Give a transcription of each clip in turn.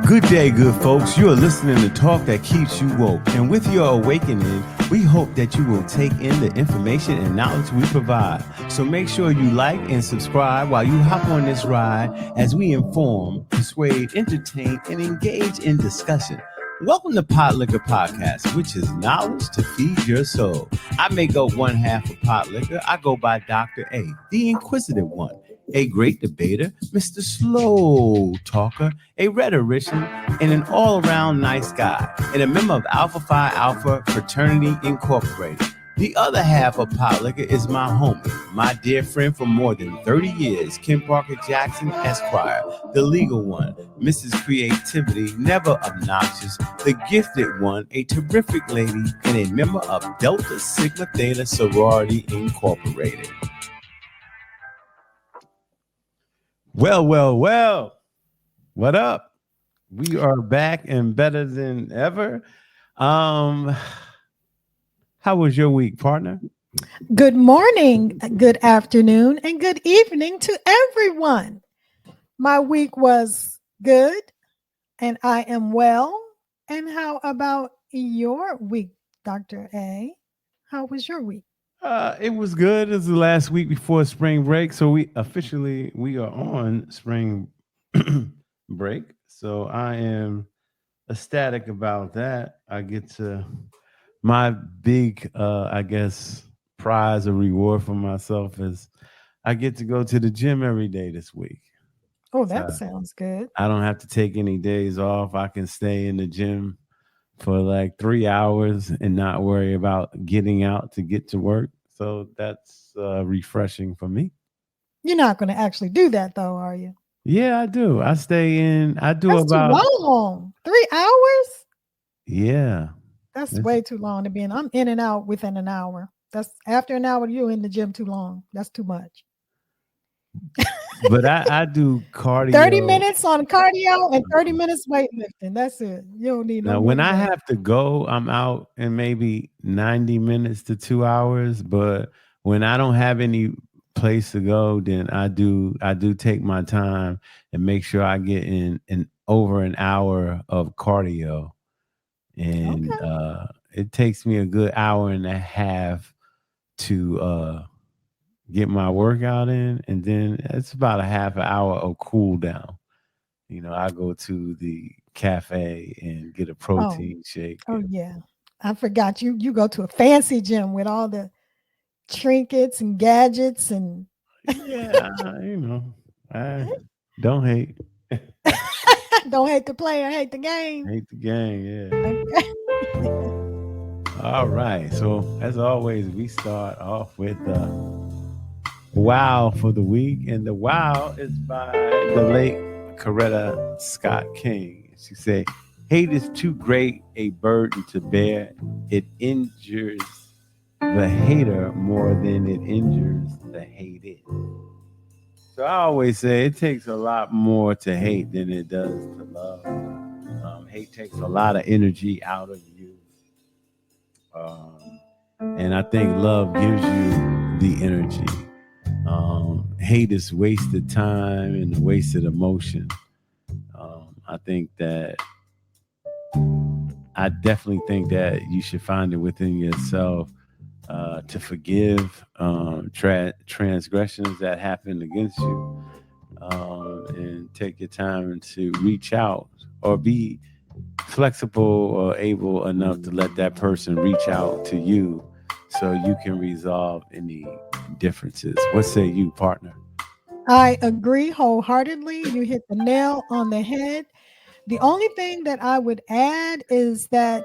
Good day, good folks. You are listening to Talk That Keeps You Woke. And with your awakening, we hope that you will take in the information and knowledge we provide. So make sure you like and subscribe while you hop on this ride as we inform, persuade, entertain, and engage in discussion. Welcome to Pot Liquor Podcast, which is knowledge to feed your soul. I make up one half of Pot Liquor. I go by Dr. A, the inquisitive one, a great debater, Mr. Slow Talker, a rhetorician, and an all-around nice guy, and a member of Alpha Phi Alpha Fraternity Incorporated. The other half of Pot Liquor is my homie, my dear friend for more than 30 years, Kim Parker Jackson Esquire, the legal one, Mrs. Creativity, never obnoxious, the gifted one, a terrific lady, and a member of Delta Sigma Theta Sorority Incorporated. Well. What up? We are back and better than ever. How was your week, partner? Good morning, good afternoon, and good evening to everyone. My week was good and I am well. And how about your week, Dr. A? How was your week? It was good. It was the last week before spring break. So we are on spring break. So I am ecstatic about that. I get to my big prize or reward for myself is I get to go to the gym every day this week. Oh, that sounds good. I don't have to take any days off. I can stay in the gym for like 3 hours and not worry about getting out to get to work. So that's refreshing for me. You're not going to actually do that though, are you? Yeah, I do. I stay in. I do that's about too long. 3 hours? Yeah. That's way too long to be in. I'm in and out within an hour. That's after an hour, you're in the gym too long. That's too much. But I do cardio. 30 minutes on cardio and 30 minutes weightlifting. That's it. You don't need no now, when I have to go, I'm out in maybe 90 minutes to 2 hours. But when I don't have any place to go, then I do take my time and make sure I get in over an hour of cardio. And it takes me a good hour and a half to get my workout in, and then it's about a half an hour of cool down. You know, I go to the cafe and get a protein shake. Oh yeah, I forgot you go to a fancy gym with all the trinkets and gadgets and yeah, you know, I don't hate. Don't hate the player, hate the game. Hate the game, yeah. All right. So as always, we start off with wow for the week. And the wow is by the late Coretta Scott King. She said, hate is too great a burden to bear. It injures the hater more than it injures the hated. So I always say it takes a lot more to hate than it does to love. Hate takes a lot of energy out of you. And I think love gives you the energy. Hate is wasted time and wasted emotion. I definitely think that you should find it within yourself to forgive transgressions that happen against you, and take your time to reach out or be flexible or able enough to let that person reach out to you so you can resolve any differences. What say you, partner? I agree wholeheartedly. You hit the nail on the head. The only thing that I would add is that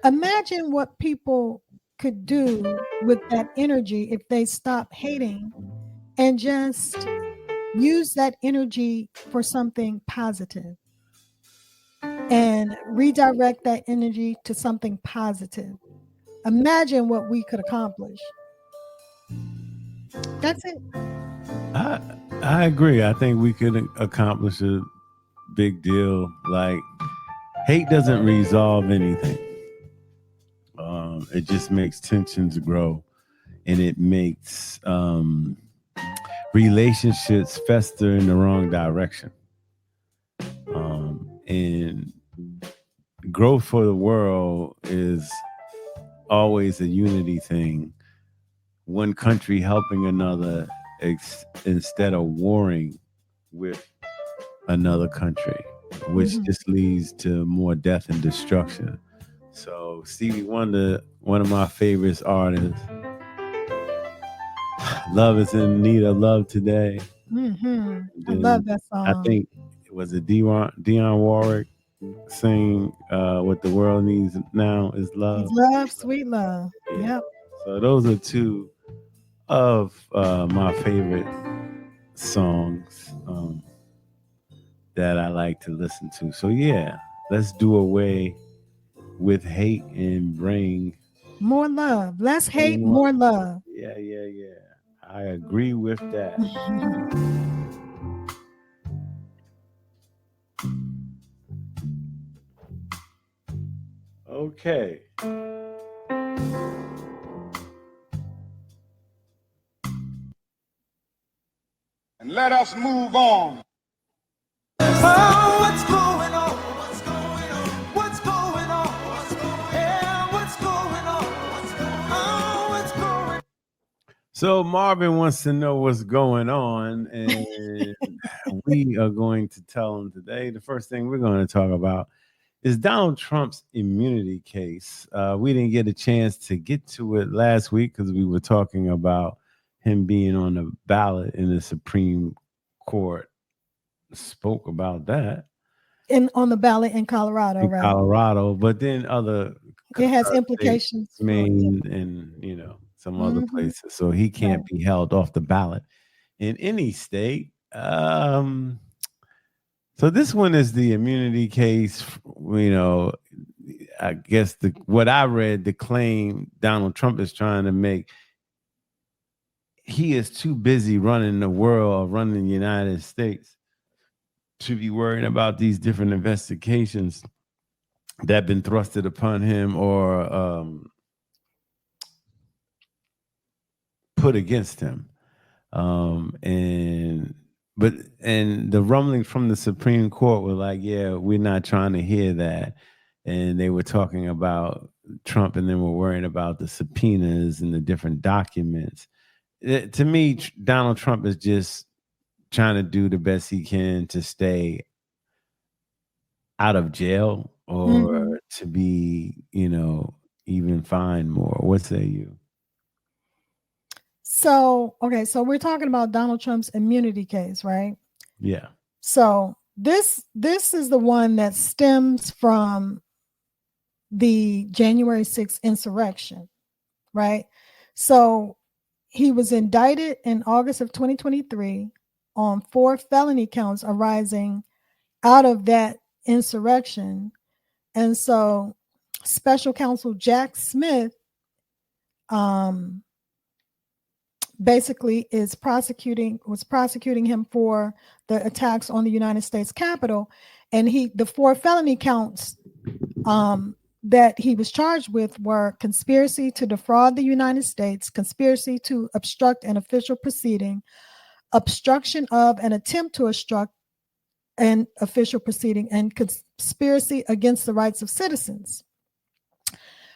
imagine what people could do with that energy if they stop hating and just use that energy for something positive and redirect that energy to something positive. Imagine what we could accomplish. That's it. I agree. I think we could accomplish a big deal. Like, hate doesn't resolve anything. It just makes tensions grow, and it makes relationships fester in the wrong direction. And growth for the world is always a unity thing. One country helping another instead of warring with another country, which just leads to more death and destruction. So Stevie Wonder, one of my favorite artists, Love is in need of love today. I love that I song. think it was a Dionne Warwick sing what the world needs now is love. It's love, sweet love. Yeah. Yep. So those are two of my favorite songs that I like to listen to. So yeah, let's do away with hate and bring More love. Less hate, more. more love. Yeah. I agree with that. Okay. And let us move on. Oh, what's going on? What's going on? What's going on? What's going on? Yeah, what's going on? Oh, what's going on? So Marvin wants to know what's going on, and we are going to tell him today. The first thing we're going to talk about is Donald Trump's immunity case. We didn't get a chance to get to it last week because we were talking about him being on the ballot in the Supreme Court. Spoke about that On the ballot in Colorado, in right? Colorado, but then other It has states, implications for Maine, and some other places. So he can't be held off the ballot in any state. So this one is the immunity case. I guess what I read, the claim Donald Trump is trying to make, he is too busy running the world, running the United States, to be worrying about these different investigations that have been thrusted upon him or put against him. And the rumblings from the Supreme Court were like, yeah, we're not trying to hear that. And they were talking about Trump, and then we're worrying about the subpoenas and the different documents. To me, Donald Trump is just trying to do the best he can to stay out of jail or to be, even fined more. What say you? So, okay, so we're talking about Donald Trump's immunity case, right? Yeah. So this is the one that stems from the January 6th insurrection, right? So he was indicted in August of 2023 on 4 felony counts arising out of that insurrection. And so special counsel Jack Smith basically was prosecuting him for the attacks on the United States Capitol. And the 4 felony counts that he was charged with were conspiracy to defraud the United States, conspiracy to obstruct an official proceeding, obstruction of an attempt to obstruct an official proceeding, and conspiracy against the rights of citizens.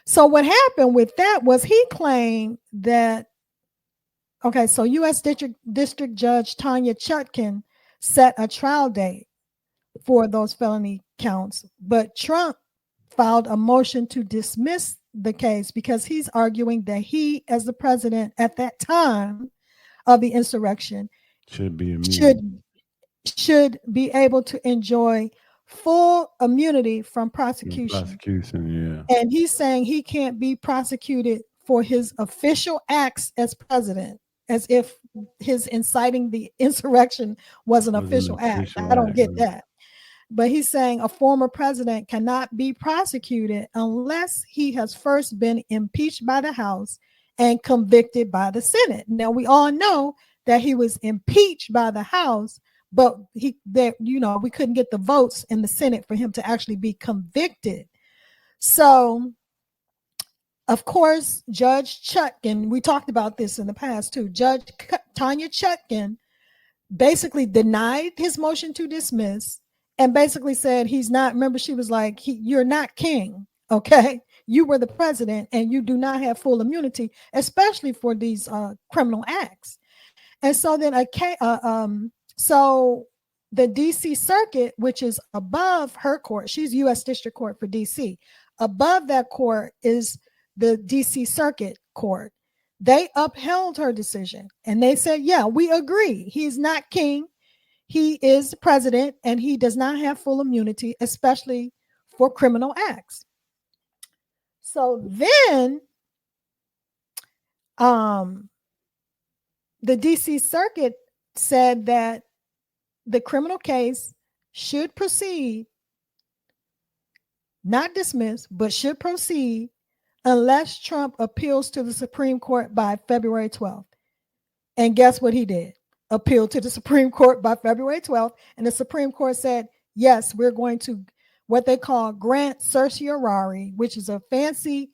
So what happened with that was he claimed that, okay, so U.S. District Judge Tanya Chutkan set a trial date for those felony counts, but Trump filed a motion to dismiss the case because he's arguing that he, as the president at that time of the insurrection, should be able to enjoy full immunity from prosecution. And he's saying he can't be prosecuted for his official acts as president, as if his inciting the insurrection was an official act. I don't get that. But he's saying a former president cannot be prosecuted unless he has first been impeached by the House and convicted by the Senate. Now, we all know that he was impeached by the House, but we couldn't get the votes in the Senate for him to actually be convicted. So, of course, Judge Chutkan, we talked about this in the past too, Judge Tanya Chutkan basically denied his motion to dismiss and basically said he's not. Remember, she was like, "You're not king, okay? You were the president, and you do not have full immunity, especially for these criminal acts." And so then so the DC Circuit, which is above her court, she's U.S. District Court for DC. Above that court is the DC Circuit Court. They upheld her decision, and they said, "Yeah, we agree. He's not king. He is president, and he does not have full immunity, especially for criminal acts." So then, the DC Circuit said that the criminal case should proceed, not dismiss, but should proceed unless Trump appeals to the Supreme Court by February 12th. And guess what he did? Appealed to the Supreme Court by February 12th. And the Supreme Court said, yes, we're going to what they call grant certiorari, which is a fancy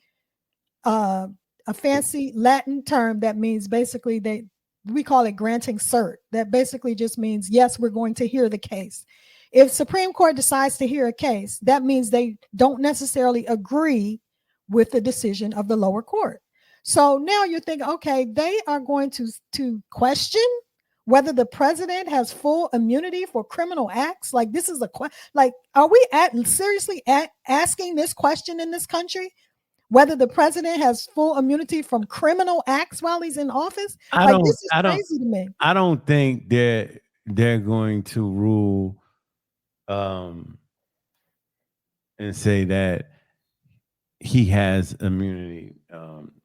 Latin term that means basically we call it granting cert. That basically just means, yes, we're going to hear the case. If Supreme Court decides to hear a case, that means they don't necessarily agree with the decision of the lower court. So now you're thinking, okay, they are going to question whether the president has full immunity for criminal acts. Like, this is are we seriously asking this question in this country? Whether the president has full immunity from criminal acts while he's in office? This is crazy to me. I don't think they're going to rule and say that he has immunity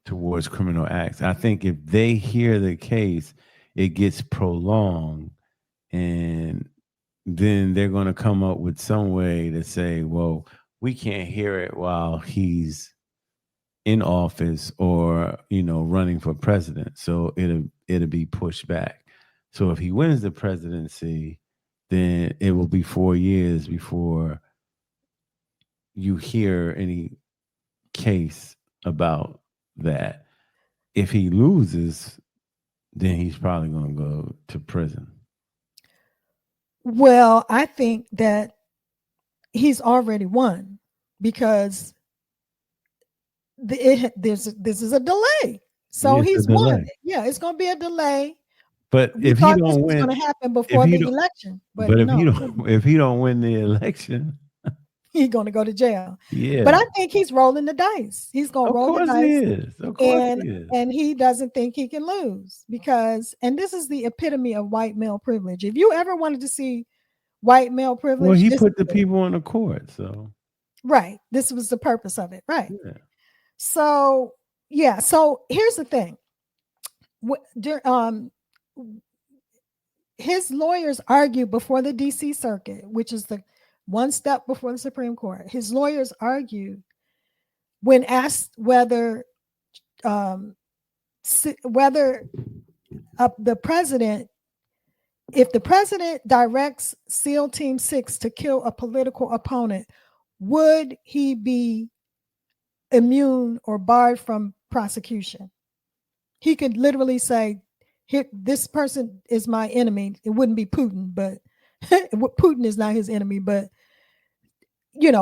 towards criminal acts. I think if they hear the case, it gets prolonged, and then they're going to come up with some way to say, well, we can't hear it while he's in office or, running for president. So it'll be pushed back. So if he wins the presidency, then it will be 4 years before you hear any case about that. If he loses, then he's probably going to go to prison. Well, I think that he's already won because this is a delay. So he's won. Yeah, it's going to be a delay. But if he don't win, it's going to happen before the election. But if he don't win the election, he's going to go to jail. Yeah. But I think he's rolling the dice. He's going to roll the dice. Of course he is. And he doesn't think he can lose and this is the epitome of white male privilege. If you ever wanted to see white male privilege, well, he put the people on the court. So right. This was the purpose of it. Right. Yeah. So here's the thing. His lawyers argued before the DC Circuit, which is the one step before the Supreme Court. His lawyers argued when asked whether the president, if the president directs SEAL Team 6 to kill a political opponent, would he be immune or barred from prosecution? He could literally say, this person is my enemy. It wouldn't be Putin, but Putin is not his enemy. But,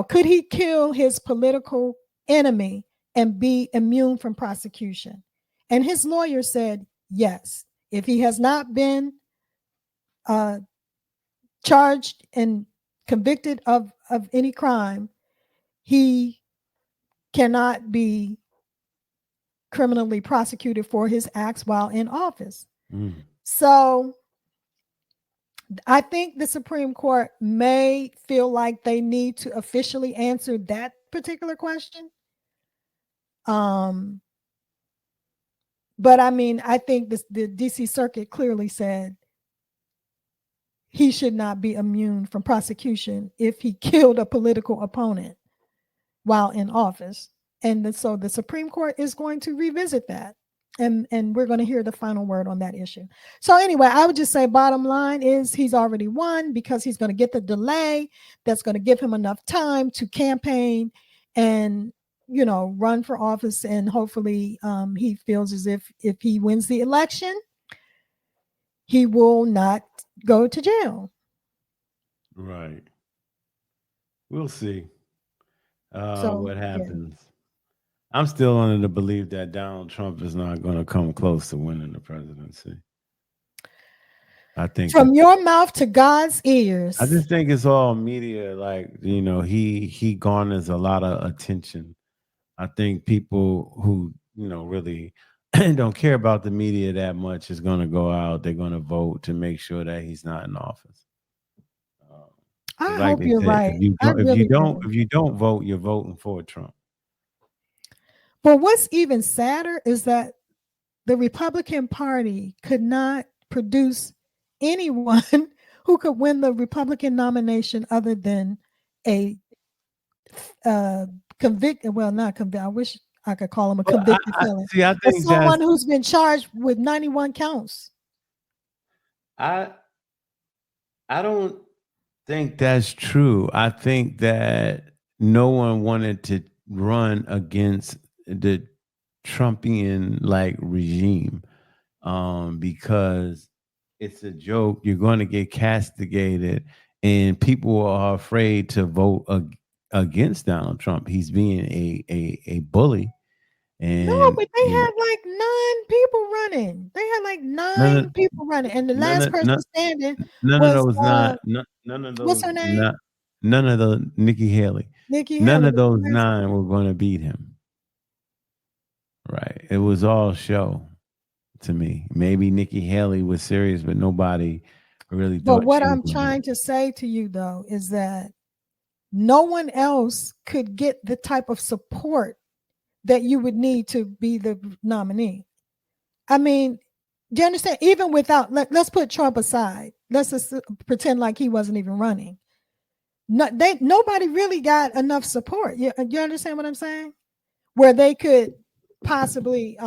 could he kill his political enemy and be immune from prosecution? And his lawyer said, yes. If he has not been charged and convicted of any crime, he cannot be criminally prosecuted for his acts while in office. So I think the Supreme Court may feel like they need to officially answer that particular question. But I mean, I think the DC Circuit clearly said he should not be immune from prosecution if he killed a political opponent while in office. And so the Supreme Court is going to revisit that. And we're going to hear the final word on that issue. So anyway, I would just say bottom line is he's already won because he's going to get the delay that's going to give him enough time to campaign and, run for office. And hopefully he feels as if he wins the election, he will not go to jail. Right. We'll see So what yeah. happens. I'm still under the belief that Donald Trump is not going to come close to winning the presidency. I think From it's your mouth to God's I ears. just think it's all media. Like, he garners a lot of attention. I think people who really don't care about the media that much is going to go out. They're going to vote to make sure that he's not in office. Because, I like hope they you're said, right. I really do. if you don't vote, you're voting for Trump. But what's even sadder is that the Republican Party could not produce anyone who could win the Republican nomination other than a convicted, well, not convicted. I wish I could call him a Well, convicted felon, I but think that's someone who's been charged with 91 counts. I I don't think that's true. I think that no one wanted to run against the Trumpian like regime, because it's a joke. You're going to get castigated, and people are afraid to vote against Donald Trump. He's being a bully, No, and but they had like 9 people running. They had like none of 9 people running, and the none last of person none, standing none of was those none of what's those her name? not none of the Nikki Haley. Nikki None Haley. of those 9 were going to beat him. Right. It was all show to me. Maybe Nikki Haley was serious, but nobody really But thought what she was I'm going to. trying to say to you though is that no one else could get the type of support that you would need to be the nominee. I mean, do you understand? Even without, let's put Trump aside. Let's just pretend like he wasn't even running. Nobody really got enough support. You understand what I'm saying? Where they could possibly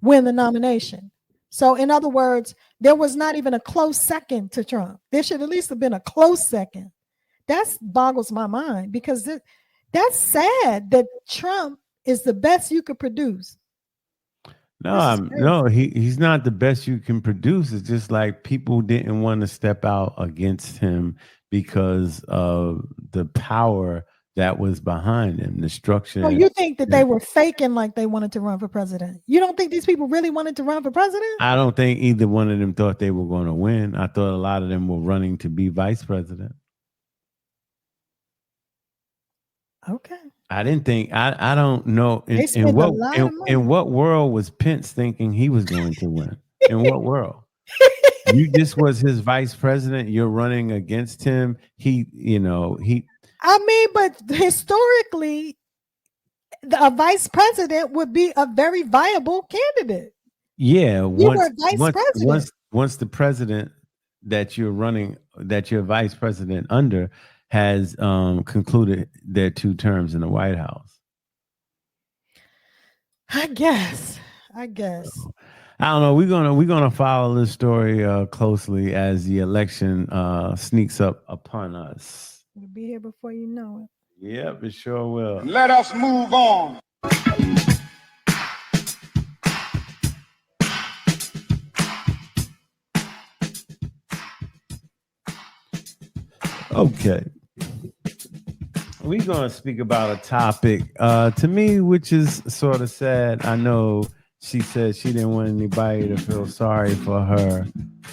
win the nomination. So, in other words, there was not even a close second to Trump. There should at least have been a close second. That boggles my mind because that's sad that Trump is the best you could produce. No, he's not the best you can produce. It's just like people didn't want to step out against him because of the power that was behind him, the structure. So you think that they were faking like they wanted to run for president? You don't think these people really wanted to run for president? I don't think either one of them thought they were going to win. I thought a lot of them were running to be vice president. Okay. I didn't think I don't know in what world was Pence thinking he was going to win? In what world? You just was his vice president. You're running against him. He. I mean, but historically, a vice president would be a very viable candidate. Yeah, once the president that you're running, that you're vice president under, has concluded their 2 terms in the White House. I guess. I don't know. We're gonna follow this story closely as the election sneaks up upon us. It'll be here before you know it. Yep, it sure will. Let us move on. Okay. We're going to speak about a topic to me, which is sort of sad. I know she said she didn't want anybody to feel sorry for her.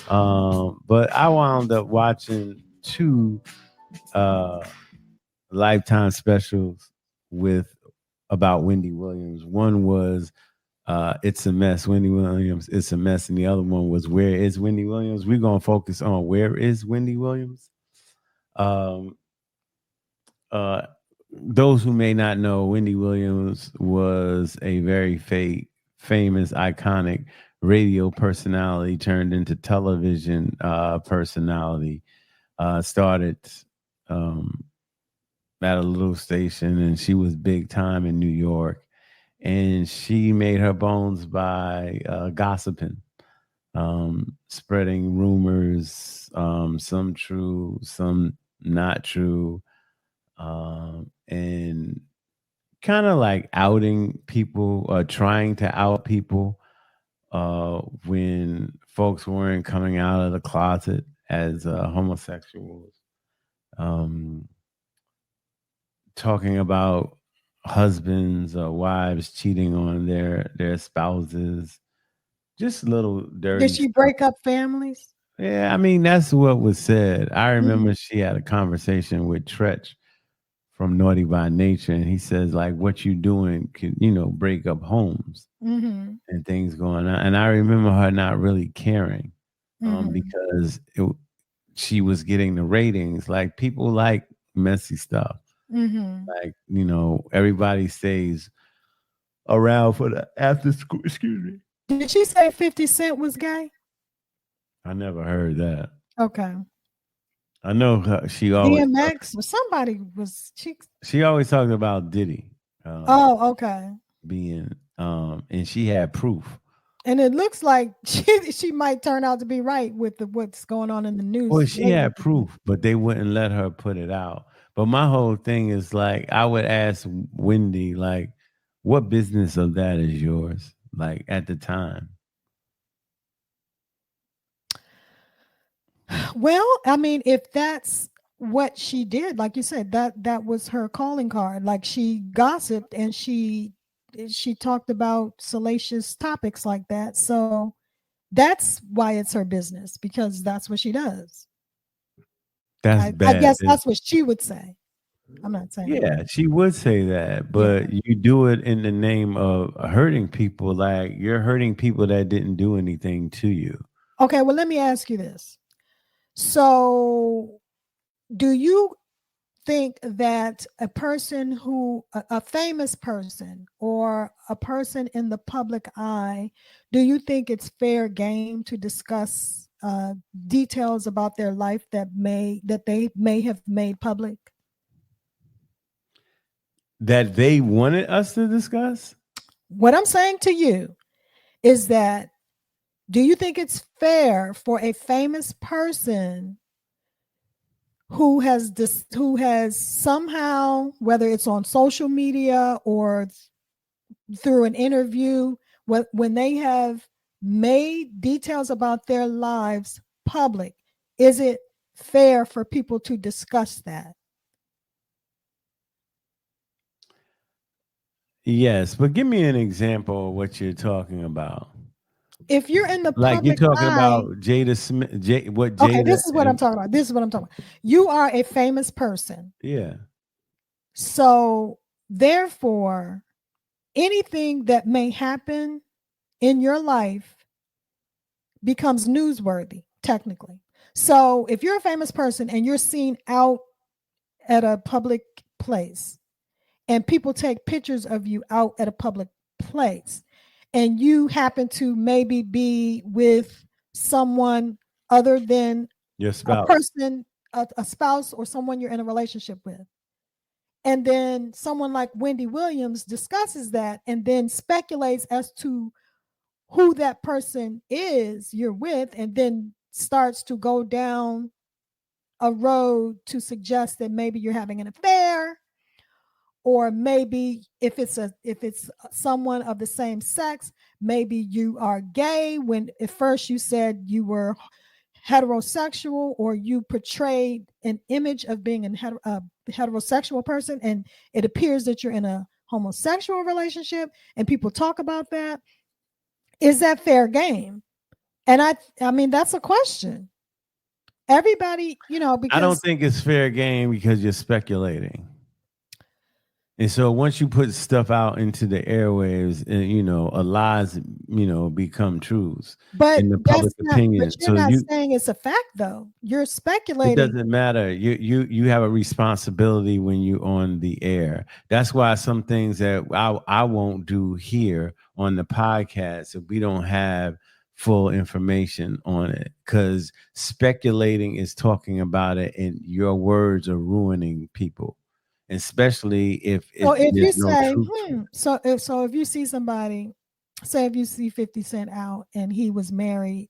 But I wound up watching 2 Lifetime specials about Wendy Williams. One was It's a Mess, Wendy Williams, It's a Mess. And the other one was Where is Wendy Williams? We're going to focus on Where is Wendy Williams? Those who may not know, Wendy Williams was a very famous, iconic radio personality turned into television personality. Started at a little station, and she was big time in New York. And she made her bones by gossiping, spreading rumors, some true, some not true, and kind of like outing people or trying to out people when folks weren't coming out of the closet as homosexuals. talking about husbands or wives cheating on their spouses, just little Did dirty she stuff. break up families? Yeah, I mean that's what was said. I Mm-hmm. remember she had a conversation with Tretch from Naughty by Nature, and he says like, "What you doing can break up homes Mm-hmm. and things going on." And I remember her not really caring, Mm-hmm. because she was getting the ratings. Like people like messy stuff. Mm-hmm. Like everybody stays around for the after school. Excuse me. Did she say 50 Cent was gay? I never heard that. Okay. I know she always DMX or somebody was talked about Diddy oh, okay. being and she had proof. And it looks like she might turn out to be right with what's going on in the Well, news she lately. had proof, but they wouldn't let her put it out. But my whole thing is like, I would ask Wendy, like, what business of that is yours? Like at the time. Well, I mean, if that's what she did, like you said, that was her calling card. Like she gossiped and she talked about salacious topics like that. So that's why it's her business, because that's what she does. That's I bad. guess that's what she would say. I'm not saying Yeah, that. she would say that, Yeah. but you do it in the name of hurting people. Like you're hurting people that didn't do anything to you. Okay, well, let me ask you this. So, do you think that a person a famous person or a person in the public eye, do you think it's fair game to discuss details about their life that they may have made public? That they wanted us to discuss? What I'm saying to you is that, do you think it's fair for a famous person who has somehow, whether it's on social media or through an interview, when they have made details about their lives public, is it fair for people to discuss that? Yes, but give me an example of what you're talking about. If you're in the Like you're public talking eye, about Jada Smith, what okay, Jada this is what I'm and talking about. This is what I'm talking about. You are a famous person. yeah. So therefore, anything that may happen in your life becomes newsworthy, technically. So if you're a famous person and you're seen out at a public place and people take pictures of you out at a public place and you happen to maybe be with someone other than Your a spouse. person, a spouse or someone you're in a relationship with, and then someone like Wendy Williams discusses that and then speculates as to who that person is you're with, and then starts to go down a road to suggest that maybe you're having an affair, or maybe if it's someone of the same sex, maybe you are gay when at first you said you were heterosexual, or you portrayed an image of being a heterosexual person and it appears that you're in a homosexual relationship and people talk about that. Is that fair game? And I mean, that's a question. Everybody, I don't because think it's fair game because you're speculating. And so once you put stuff out into the airwaves, lies, become truths but in the that's public not but opinion. you're So not saying it's a fact though. You're it speculating. doesn't matter. You have a responsibility when you're on the air. That's why some things that I won't do here on the podcast if we don't have full information on it, because speculating is talking about it and your words are ruining people, especially if So if you there's no say, truth to it. if you see somebody, say if you see 50 Cent out and he was married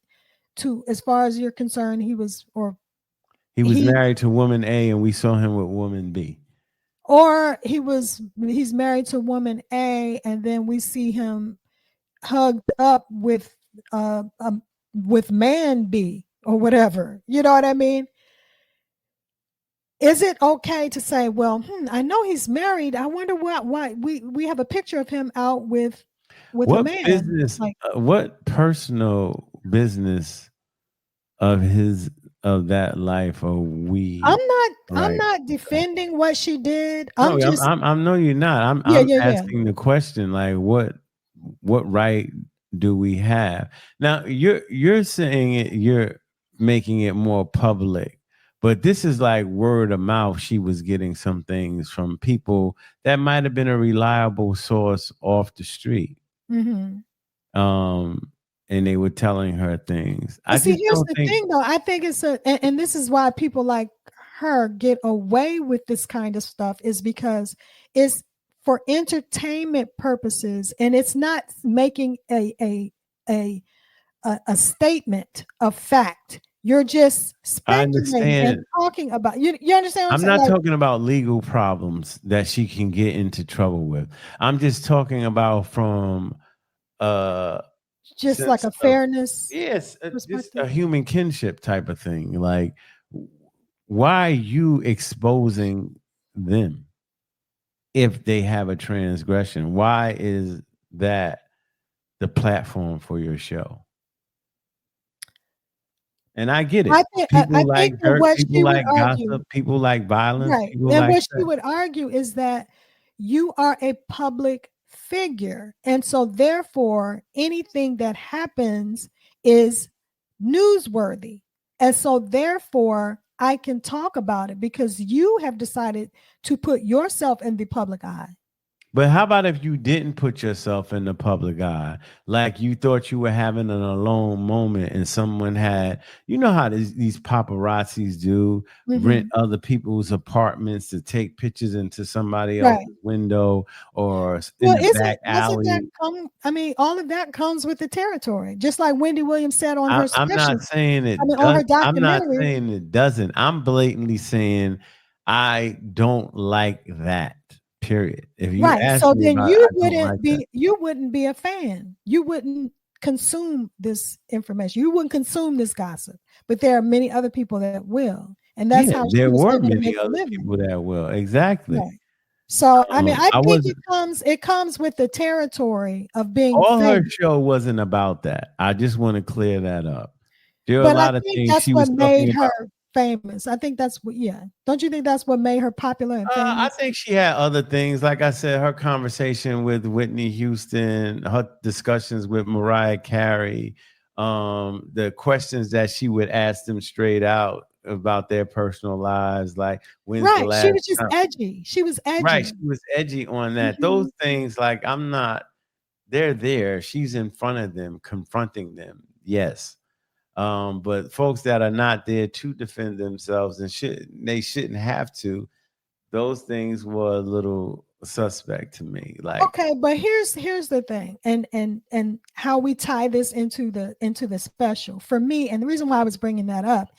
to, as far as you're concerned, He was he married to woman A and we saw him with woman B. he's married to woman A and then we see him hugged up with man B or whatever. You know what I mean? is it okay to say, well, I know he's married. I wonder why we have a picture of him out with a What man. business, Like, what personal business of his, of that life are we I'm right? not defending what she did. No, I'm just I'm no, you're not. yeah, I'm yeah, yeah. asking the question, like, what right do we have? Now, you're saying it, you're making it more public, but this is like word of mouth. She was getting some things from people that might have been a reliable source off the street. Mhm. Um, and they were telling her things. I But see, just here's don't the think. thing, though. I think it's and this is why people like her get away with this kind of stuff is because it's for entertainment purposes, and it's not making a a statement of fact. You're just I speculating and understand. talking about you. You understand what I'm I'm saying? not Like talking about legal problems that she can get into trouble with. I'm just talking about from a just like sense a of, fairness yes, just perspective. a human kinship type of thing. Like, why are you exposing them if they have a transgression? Why is that the platform for your show? And I get it. I People like think that dirt, what people she would like argue, gossip, people like violence, right, people and like what she sex. would argue is that you are a public figure, and so therefore anything that happens is newsworthy, and so therefore I can talk about it because you have decided to put yourself in the public eye. But how about if you didn't put yourself in the public eye? Like you thought you were having an alone moment and someone had, you know how these paparazzis do, rent Mhm. other people's apartments to take pictures into somebody Right. else's window or in Well, the isn't back doesn't that alley. come I mean, all of that comes with the territory, just like Wendy Williams said on her I'm special, not saying I it mean, on does. her I'm not documentary. saying it doesn't. I'm blatantly saying I don't like that. Period. If you Right, ask so me then about it, I don't like that. you wouldn't be a fan. You wouldn't consume this information. You wouldn't consume this gossip, but there are many other people that will, and that's Yeah, how she there was were able to many make a other living. people that will. Exactly. Right. So, I mean, I I think wasn't, it comes with the territory of being all her famous, show wasn't about that. I just want to clear that up. There are a but I lot of think things that's she what was talking made about. her famous. I think that's what yeah. Don't you think that's what made her popular and I famous? think she had other things. Like I said, her conversation with Whitney Houston, her discussions with Mariah Carey, the questions that she would ask them straight out about their personal lives, like when's the Right, she last was just time? edgy. She was Right, edgy. she was edgy on that. Those Mhm. things, like I'm not. They're there. She's in front of them, confronting them. Yes. But folks that are not there to defend themselves and they shouldn't have to. Those things were a little suspect to me. Like, Okay, but here's the thing, and how we tie this into the special for me, and the reason why I was bringing that up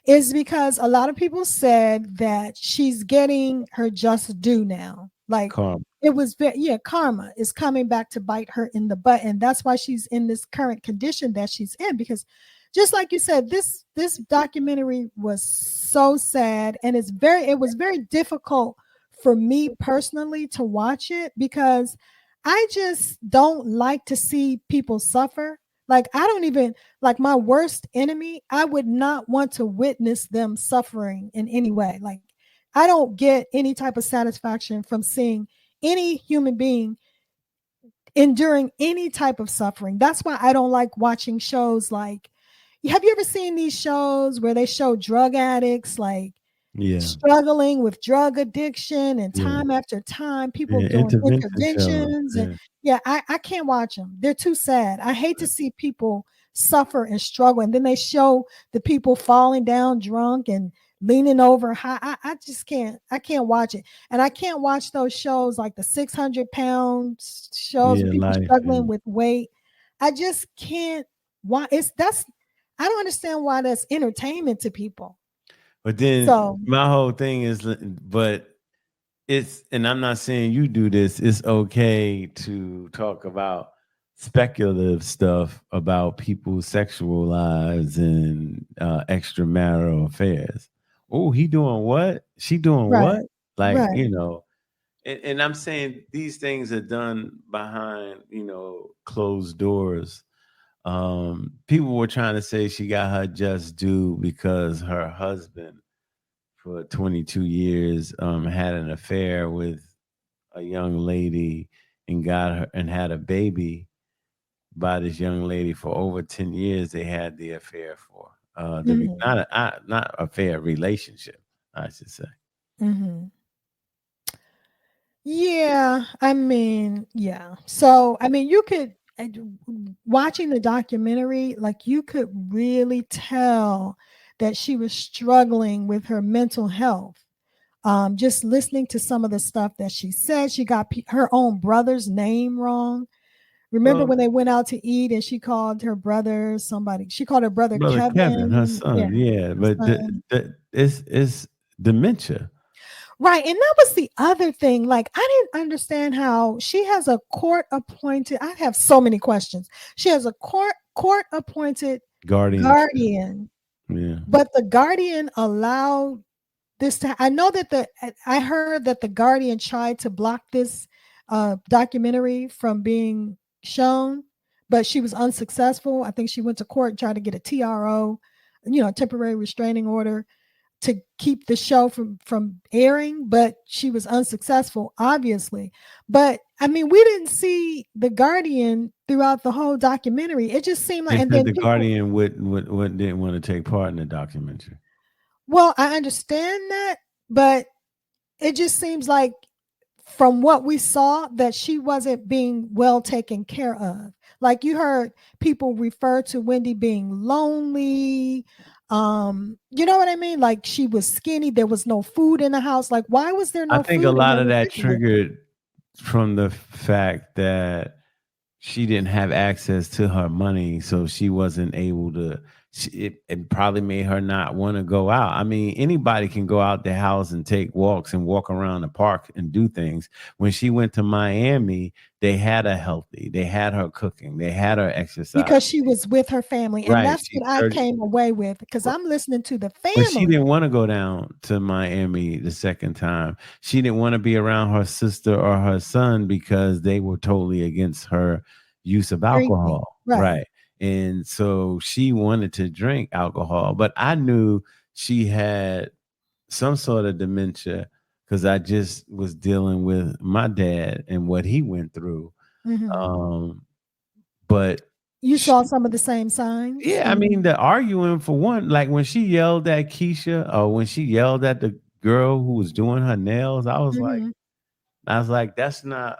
is because a lot of people said that she's getting her just due now. Like karma. it was yeah, karma is coming back to bite her in the butt, and that's why she's in this current condition that she's in. Because just like you said, this documentary was so sad, and it was very difficult for me personally to watch it because I just don't like to see people suffer. Like I don't even like my worst enemy, I would not want to witness them suffering in any way. Like I don't get any type of satisfaction from seeing any human being enduring any type of suffering. That's why I don't like watching shows like, have you ever seen these shows where they show drug addicts like Yeah. struggling with drug addiction and Yeah. time after time, people Yeah. doing Intervention shows. interventions and Yeah. yeah, I can't watch them. They're too sad. I hate to see people suffer and struggle. And then they show the people falling down drunk and leaning over high. I just I can't watch it. And I can't watch those shows like the 600-pound shows Yeah. with people Life. Yeah. struggling with weight. I just can't why it's that's I don't understand why that's entertainment to people. But then So my whole thing is, but it's, and I'm not saying you do this, it's okay to talk about speculative stuff about people's sexual lives and extramarital affairs. oh, he doing what? She doing what? Right. Like, Right. and I'm saying these things are done behind, closed doors. People were trying to say she got her just due because her husband for 22 years had an affair with a young lady and got her and had a baby by this young lady for over 10 years. They had the affair for Mhm. not affair, relationship, I should say. Mhm. Yeah, I mean, yeah. So, I mean, you could watching the documentary, like you could really tell that she was struggling with her mental health. Just listening to some of the stuff that she said, she got her own brother's name wrong. Remember Well, when they went out to eat and she called her brother somebody? She called her brother brother Kevin, her Kevin. Yeah, son, yeah, her but son. it's dementia. Right, and that was the other thing, like, I didn't understand how she has a court appointed I have so many questions. She has a court appointed Guardianship. guardian, Yeah. but the guardian allowed this to I know that I heard that the guardian tried to block this, documentary from being shown, but she was unsuccessful. I think she went to court and tried to get a TRO, temporary restraining order, to keep the show from airing, but she was unsuccessful, obviously. But I mean, we didn't see the Guardian throughout the whole documentary. It just seemed like, They and said then the people. Guardian would didn't want to take part in the documentary. Well, I understand that, but it just seems like from what we saw that she wasn't being well taken care of. Like you heard people refer to Wendy being lonely. You know what I mean? Like she was skinny, there was no food in the house. Like why was there I no think a food in lot the of that refrigerator? triggered from the fact that she didn't have access to her money, so she wasn't able to. It probably made her not want to go out. I mean, anybody can go out their house and take walks and walk around the park and do things. When she went to Miami, they had her healthy. They had her cooking. They had her exercise. Because she was with her family. And Right. that's She's what I 30. came away with because I'm listening to the But she family. didn't want to go down to Miami the second time. She didn't want to be around her sister or her son because they were totally against her use of Drinking. alcohol. Right. Right. And so she wanted to drink alcohol, but I knew she had some sort of dementia because I just was dealing with my dad and what he went through. Mhm. Um, but You saw some of the same signs yeah, I mean, the arguing for one, like when she yelled at Keisha or when she yelled at the girl who was doing her nails, Mhm. I was like, that's not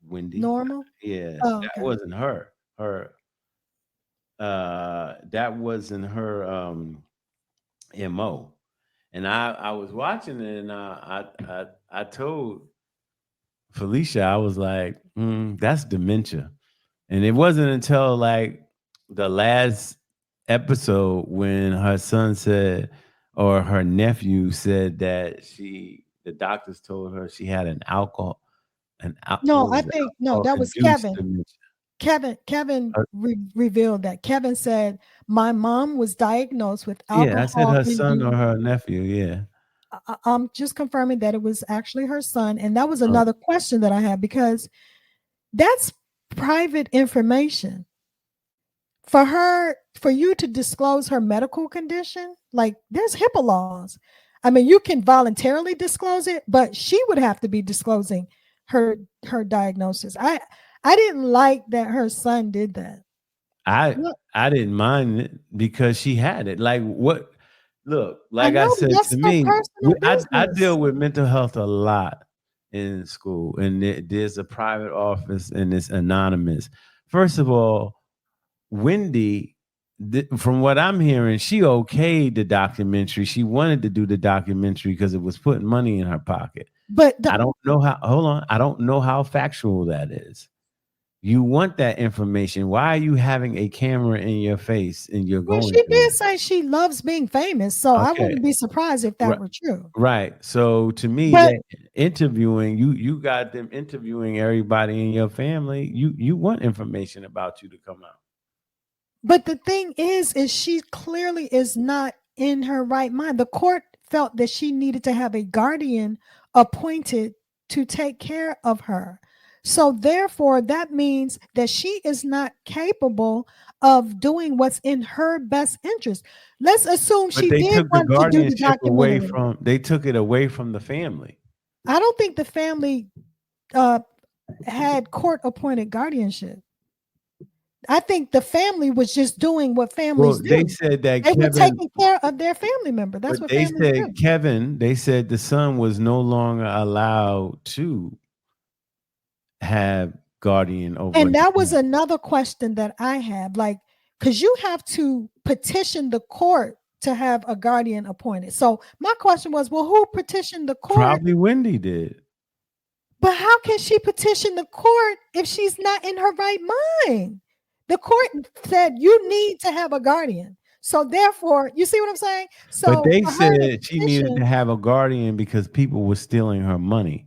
Wendy. Normal. Yeah, Oh, that okay. wasn't her. That wasn't her MO. And I was watching it and I told Felicia, I was like, that's dementia. And it wasn't until like the last episode when her son said, or her nephew said that the doctors told her she had No, what I was it, think no, alcohol that was induced Kevin. dementia. Kevin Her- revealed that. Kevin said, "My mom was diagnosed with yeah, I said alcohol her son or induced." her nephew. Yeah. I'm just confirming that it was actually her son, and that was Oh, another question that I had because that's private information. For you to disclose her medical condition, like there's HIPAA laws. I mean, you can voluntarily disclose it, but she would have to be disclosing her her diagnosis. I didn't like that her son did that. I Look, I didn't mind it because she had it. Like what? Look, I like I know, but said that's to her me, personal I business. deal with mental health a lot in school, and there's a private office and it's anonymous. First of all, Wendy, from what I'm hearing, she okayed the documentary. She wanted to do the documentary because it was putting money in her pocket. But I don't know how. Hold on, I don't know how factual that is. You want that information. Why are you having a camera in your face and you're well, going she through did it? say she loves being famous, so I Okay. wouldn't be surprised if that Right. were true. Right. So to me, But that interviewing, you got them interviewing everybody in your family. You want information about you to come out. But the thing is she clearly is not in her right mind. The court felt that she needed to have a guardian appointed to take care of her. So therefore, that means that she is not capable of doing what's in her best interest. Let's assume But she they did took the want to do the guardianship away documentary. from. They took it away from the family. I don't think the family had court appointed guardianship. I think the family was just doing what families Well, they do. said that They were Kevin. taking care of their family member. That's But what they families do. said Kevin. They said the son was no longer allowed to have guardian over. And that was him. another question that I have. Like, because you have to petition the court to have a guardian appointed. So my question was, well, who petitioned the court? Probably Wendy did. But how can she petition the court if she's not in her right mind? The court said you need to have a guardian. So therefore, you see what I'm saying? So But they for her to said she needed to petition, have a guardian because people were stealing her money.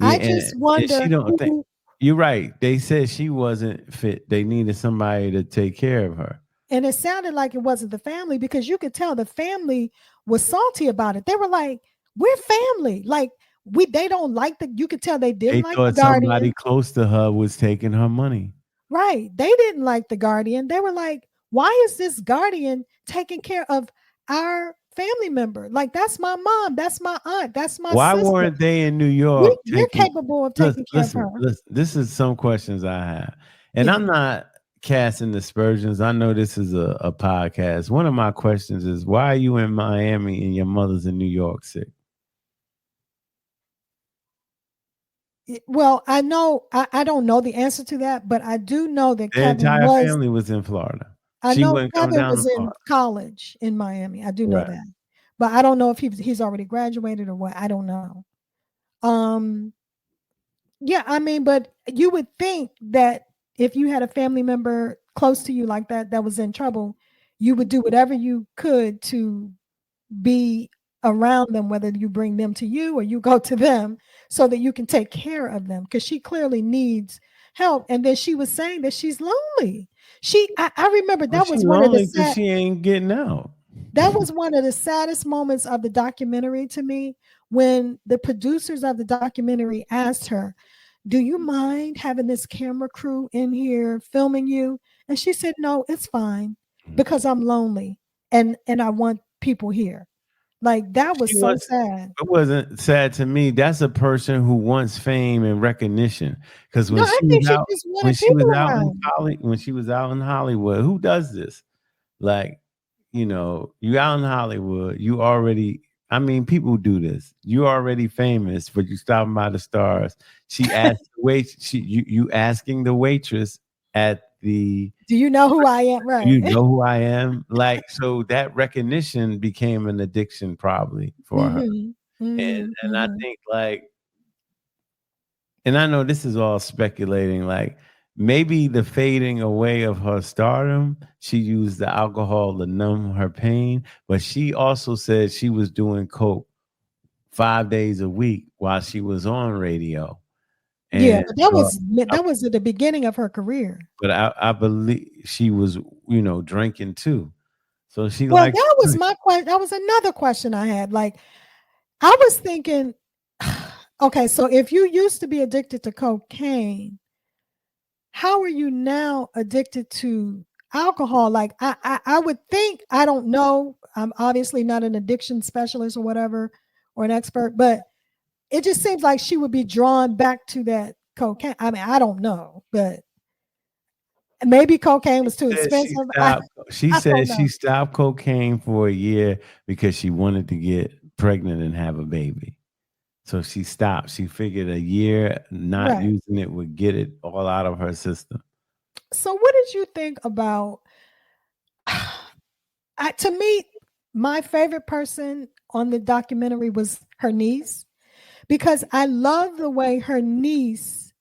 I Yeah, just and wonder she don't think who, you're right. They said she wasn't fit. They needed somebody to take care of her. and it sounded like it wasn't the family because you could tell the family was salty about it. They were like, we're family. Like they don't like you could tell they didn't They like the thought somebody guardian. close to her was taking her money. Right. They didn't like the guardian. They were like, why is this guardian taking care of our family member? Like, that's my mom. That's my aunt. That's my Why sister. weren't they in New York? We're capable of taking care of her. Listen, this is some questions I have. And Yeah. I'm not casting aspersions. I know this is a podcast. One of my questions is, why are you in Miami and your mother's in New York sick? Well, I know I don't know the answer to that, but I do know that The Kevin entire was. family was in Florida. I She know wouldn't come Kevin down was to in Florida. college in Miami. I do know Right. that, but I don't know if he's already graduated or what. I don't know. Yeah, I mean, but you would think that if you had a family member close to you like that was in trouble, you would do whatever you could to be around them, whether you bring them to you or you go to them so that you can take care of them, because she clearly needs help. And then she was saying that she's lonely. I remember that was one of the sad, she ain't getting out. that was one of the saddest moments of the documentary to me, when the producers of the documentary asked her, do you mind having this camera crew in here filming you? And she said, no, it's fine, because I'm lonely and I want people here. Like, that was so sad. It wasn't sad to me. That's a person who wants fame and recognition. Because No, I think she just wanted people around. when she was out in Hollywood, who does this? Like, you out in Hollywood, you already. I mean, people do this. You already famous, but you stopping by the stars. She asked you asking the waitress at the. Do you know who I am? Right. You know who I am? Like, so that recognition became an addiction probably for her. And I think, like, and I know this is all speculating, like maybe the fading away of her stardom, she used the alcohol to numb her pain, but she also said she was doing coke 5 days a week while she was on radio. And yeah, but that was at the beginning of her career. But I believe she was, drinking too. So she that was my question. That was another question I had. Like, I was thinking, okay, so if you used to be addicted to cocaine, how are you now addicted to alcohol? Like, I would think, I don't know. I'm obviously not an addiction specialist or whatever, or an expert, but it just seems like she would be drawn back to that cocaine. I mean, I don't know, but maybe cocaine was too expensive. She said she stopped cocaine for a year because she wanted to get pregnant and have a baby. So she stopped. She figured a year not using it would get it all out of her system. So what did you think about, to me, my favorite person on the documentary was her niece, because I love the way her niece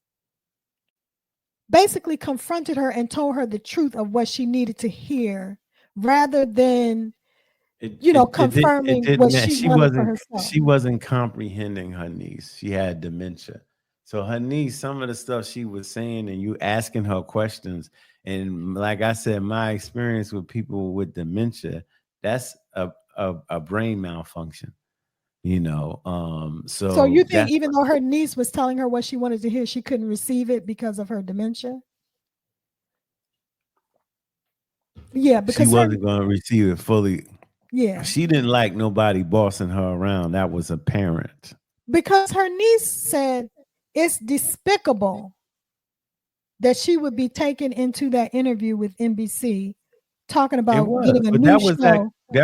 basically confronted her and told her the truth of what she needed to hear, rather than confirming what she wanted for herself. She wasn't comprehending her niece. She had dementia. So her niece, some of the stuff she was saying and you asking her questions, And like I said, my experience with people with dementia, that's a brain malfunction, you know. So So you think that's even though her niece was telling her what she wanted to hear, she couldn't receive it because of her dementia? Yeah, she because her wasn't going to receive it fully. yeah, She didn't like nobody bossing her around. That was apparent. because her niece said it's despicable that she would be taken into that interview with NBC talking It about was, getting a but new that show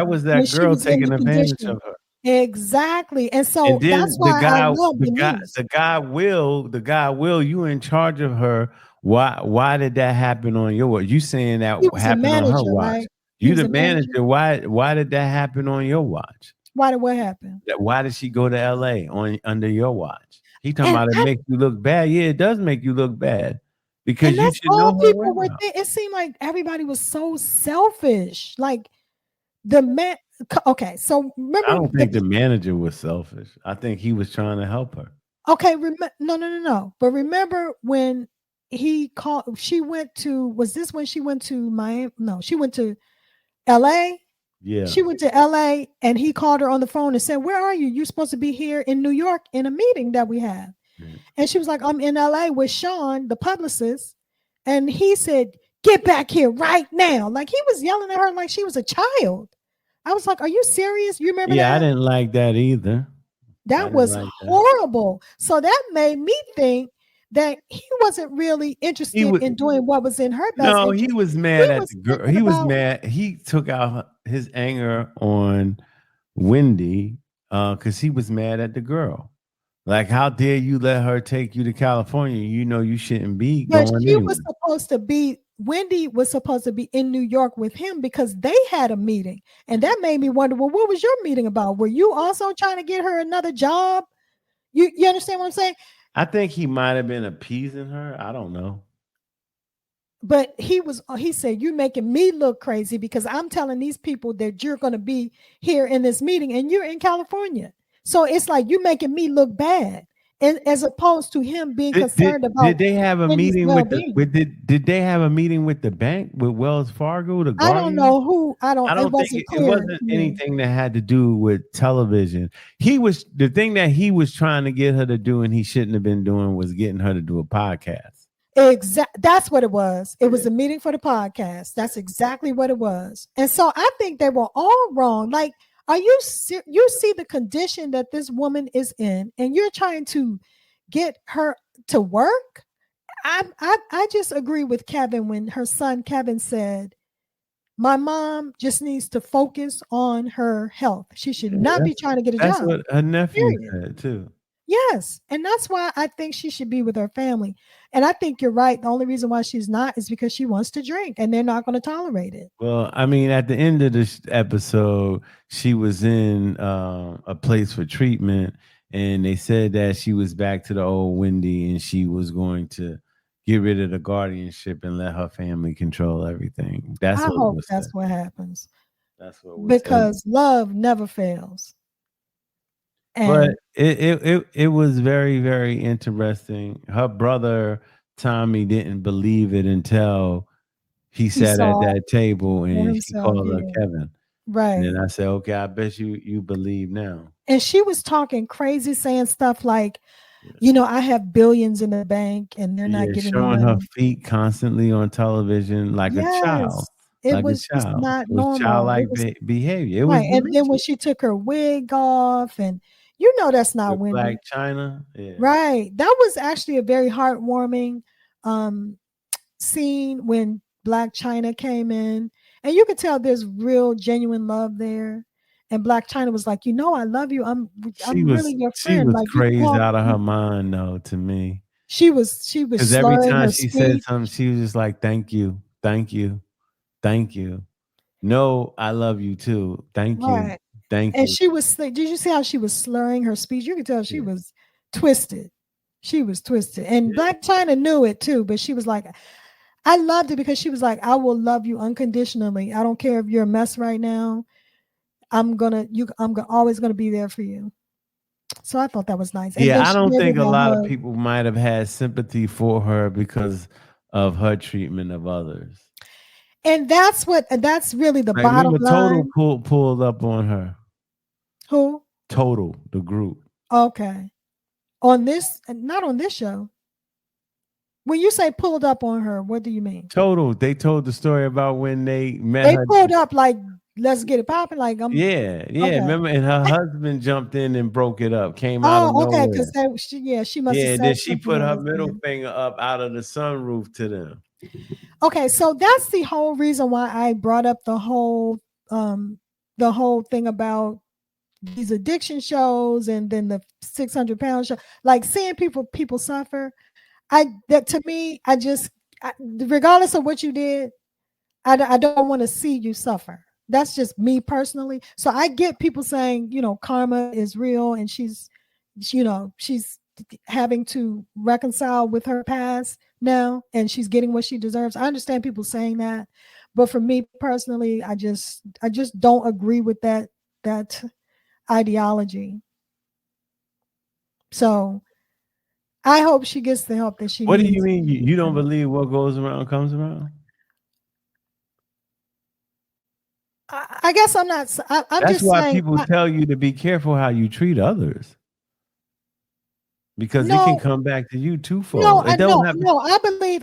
was when that she girl was in taking the advantage condition. of her. Exactly. And And so that's then why I love the niece. the guy Will, you in charge of her. Why did that happen on your watch? You saying that He was a happened on her manager, watch? right? He You was the a manager. manager. Why did that happen on your watch? Why did what happen? Why did she go to LA on under your watch? He talking And about it I makes you look bad. Yeah, it does make you look bad and because you that's should know all her people were well. it seemed like everybody was so selfish. Like the man okay, so I remember don't think the manager was selfish. I think he was trying to help her. okay, no. But remember when he called she went to was this when she went to Miami? No, she went to LA. Yeah. She went to LA and he called her on the phone and said, "Where are you? You're supposed to be here in New York in a meeting that we have." Yeah. And she was like, "I'm in LA with Sean, the publicist." And he said, "Get back here right now." Like he was yelling at her like she was a child. I was like, "Are you serious? You remember Yeah, I that?" didn't like that either. I That didn't was like that. horrible. So that made me think that he wasn't really He interested would in doing what was in her best No, he interest. was He mad at was the girl. thinking He was about mad. He took out his anger on Wendy because he was mad at the girl. Like, how dare you let her take you to California? You know you shouldn't be but going she was anywhere. supposed to be Wendy was supposed to be in New York with him because they had a meeting. And that made me wonder, well, what was your meeting about? Were you also trying to get her another job? You understand what I'm saying? I think he might have been appeasing her. I don't know. But he said, "You're making me look crazy because I'm telling these people that you're going to be here in this meeting and you're in California. So it's like you're making me look bad." And as opposed to him being concerned Did about they have a Wendy's meeting with the well-being. did they have a meeting with the bank with Wells Fargo, the I don't Guardian? know who, I it don't think wasn't it clear wasn't to me. anything that had to do with television. He was the thing that he was trying to get her to do, and he shouldn't have been doing was getting her to do a podcast. That's what it was. It was Yeah. a meeting for the podcast. That's exactly what it was. And so I think they were all wrong. Like, are you you see the condition that this woman is in, and you're trying to get her to work? I just agree with Kevin when her son Kevin said, "My mom just needs to focus on her health. She should Yeah, not be trying to get a that's job." what her nephew Period. said too. Yes. And that's why I think she should be with her family. And I think you're right. The only reason why she's not is because she wants to drink and they're not going to tolerate it. Well, I mean, at the end of this episode, she was in a place for treatment, and they said that she was back to the old Wendy, and she was going to get rid of the guardianship and let her family control everything. That's I what hope was said. that's what happens That's what was said. because love never fails. But And it was very, very interesting. Her brother Tommy didn't believe it until he he sat at saw that table for and he himself. called her Yeah. Kevin. And then Right. I said, okay, I bet you believe now. And she was talking crazy, saying stuff like, Yeah. I have billions in the bank and they're not Yeah, giving me showing her money. feet constantly on television like a child, Yes. It like a was just child. not It was normal. It childlike was behavior. It was right. And then when dementia. she took her wig off, and that's not With Wendy. Black China, yeah. Right. That was actually a very heartwarming um scene when Black China came in. And you could tell there's real genuine love there. And Black China was like, I love you. I'm really your She friend. was Like you crazed called out of her me. mind though to me. She was Because every slurring time her she said speech. something, she was just like, "Thank you, thank you, thank you. No, I love you too. Thank you, Right. thank And you." did you see how she was slurring her speech? You could tell she Yeah, was twisted. She was twisted. And yeah, Black China knew it too, but she was like, I loved it because she was like, I will love you unconditionally. I don't care if you're a mess right now. Always gonna be there for you. So I thought that was nice. And then yeah. I she don't gave her think a that lot of hug. people might have had sympathy for her because of her treatment of others. And that's really the Like, bottom remember, Total line. pulled up on her. Who? Total, the group. Okay. On this, not on this show. When you say pulled up on her, what do you mean? Total. They told the story about when they met They her. pulled up like, let's get it popping. Like, Yeah. okay. Remember, and her husband jumped in and broke it up. Came out of okay, nowhere. because she must have said Then she something put that her was middle bad. finger up out of the sunroof to them. Okay, so that's the whole reason why I brought up the whole thing about these addiction shows and then the 600-pound show, like seeing people suffer. To me, regardless of what you did, I don't want to see you suffer. That's just me personally. So I get people saying, karma is real and she's having to reconcile with her past now and she's getting what she deserves. I understand people saying that, but for me personally, I just don't agree with that ideology. So I hope she gets the help that she needs. What do you mean? You don't believe what goes around comes around? I guess I'm not. I'm That's just why saying, people tell you to be careful how you treat others, because it can come back to you twofold. No,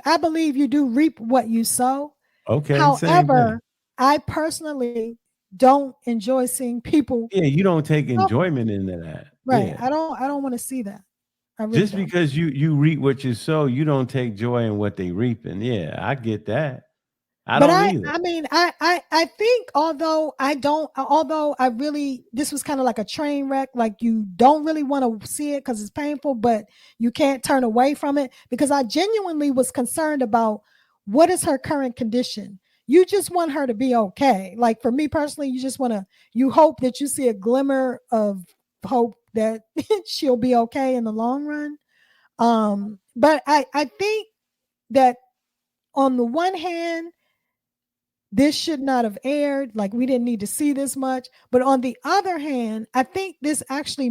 I believe you do reap what you sow. Okay. However, I personally don't enjoy seeing people. Yeah, you don't take enjoyment into that, right? Yeah. I don't want to see that. Really just don't. Because you reap what you sow, you don't take joy in what they reap. And yeah, I get that. I mean, I think although I really, this was kind of like a train wreck, like you don't really want to see it because it's painful, but you can't turn away from it, because I genuinely was concerned about what is her current condition. You just want her to be okay. Like for me personally, you hope that you see a glimmer of hope that she'll be okay in the long run. But I think that on the one hand, this should not have aired. Like we didn't need to see this much. But on the other hand, I think this actually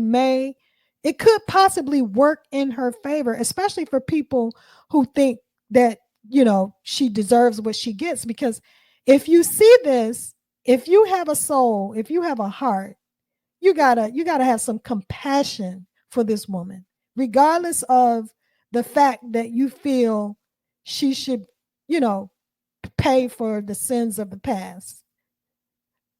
it could possibly work in her favor, especially for people who think that, she deserves what she gets. Because if you see this, if you have a soul, if you have a heart, you gotta have some compassion for this woman, regardless of the fact that you feel she should, pay for the sins of the past,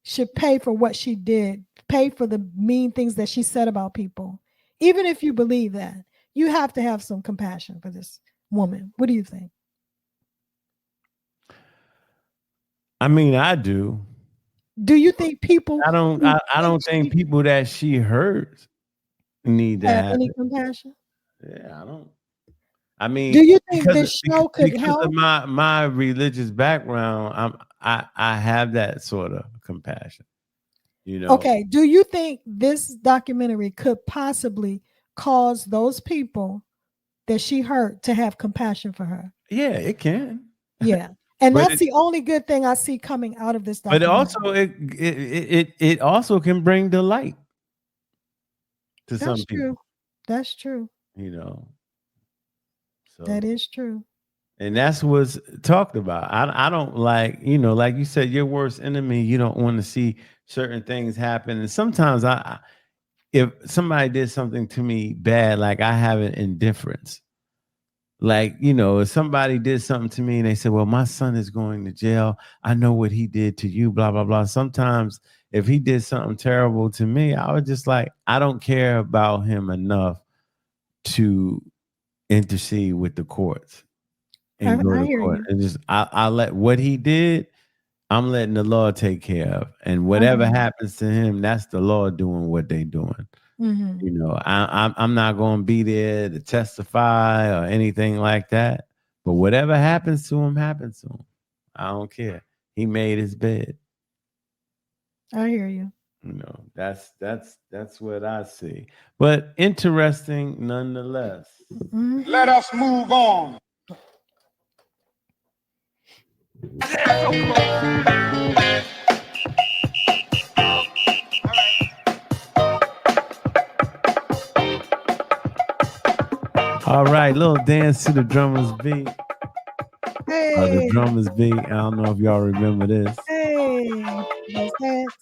should pay for what she did, pay for the mean things that she said about people. Even if you believe that, you have to have some compassion for this woman. What do you think? I mean, I do. Do you think people? I don't think people that she hurts need to have any compassion. Yeah, I don't. I mean, do you think this show could help? Because of my religious background, I have that sort of compassion. Okay. Do you think this documentary could possibly cause those people that she hurt to have compassion for her? Yeah, it can. Yeah. And that's the only good thing I see coming out of this documentary. But it also can bring delight to some people. That's true. So that is true. And that's what's talked about. I don't like, like you said, your worst enemy, you don't want to see certain things happen. And sometimes if somebody did something to me bad, like I have an indifference. Like, if somebody did something to me and they said, well, my son is going to jail, I know what he did to you, blah, blah, blah. Sometimes if he did something terrible to me, I was just like, I don't care about him enough to intercede with the courts and go to court. And just I let what he did, I'm letting the Lord take care of. And whatever happens to him, that's the Lord doing what they doing. Mm-hmm. I'm not going to be there to testify or anything like that. But whatever happens to him, happens to him. I don't care. He made his bed. I hear you. That's what I see. But interesting nonetheless. Mm-hmm. Let us move on. All right, little dance to the drummer's beat. The drummers beat. I don't know if y'all remember this. Hey, those hands.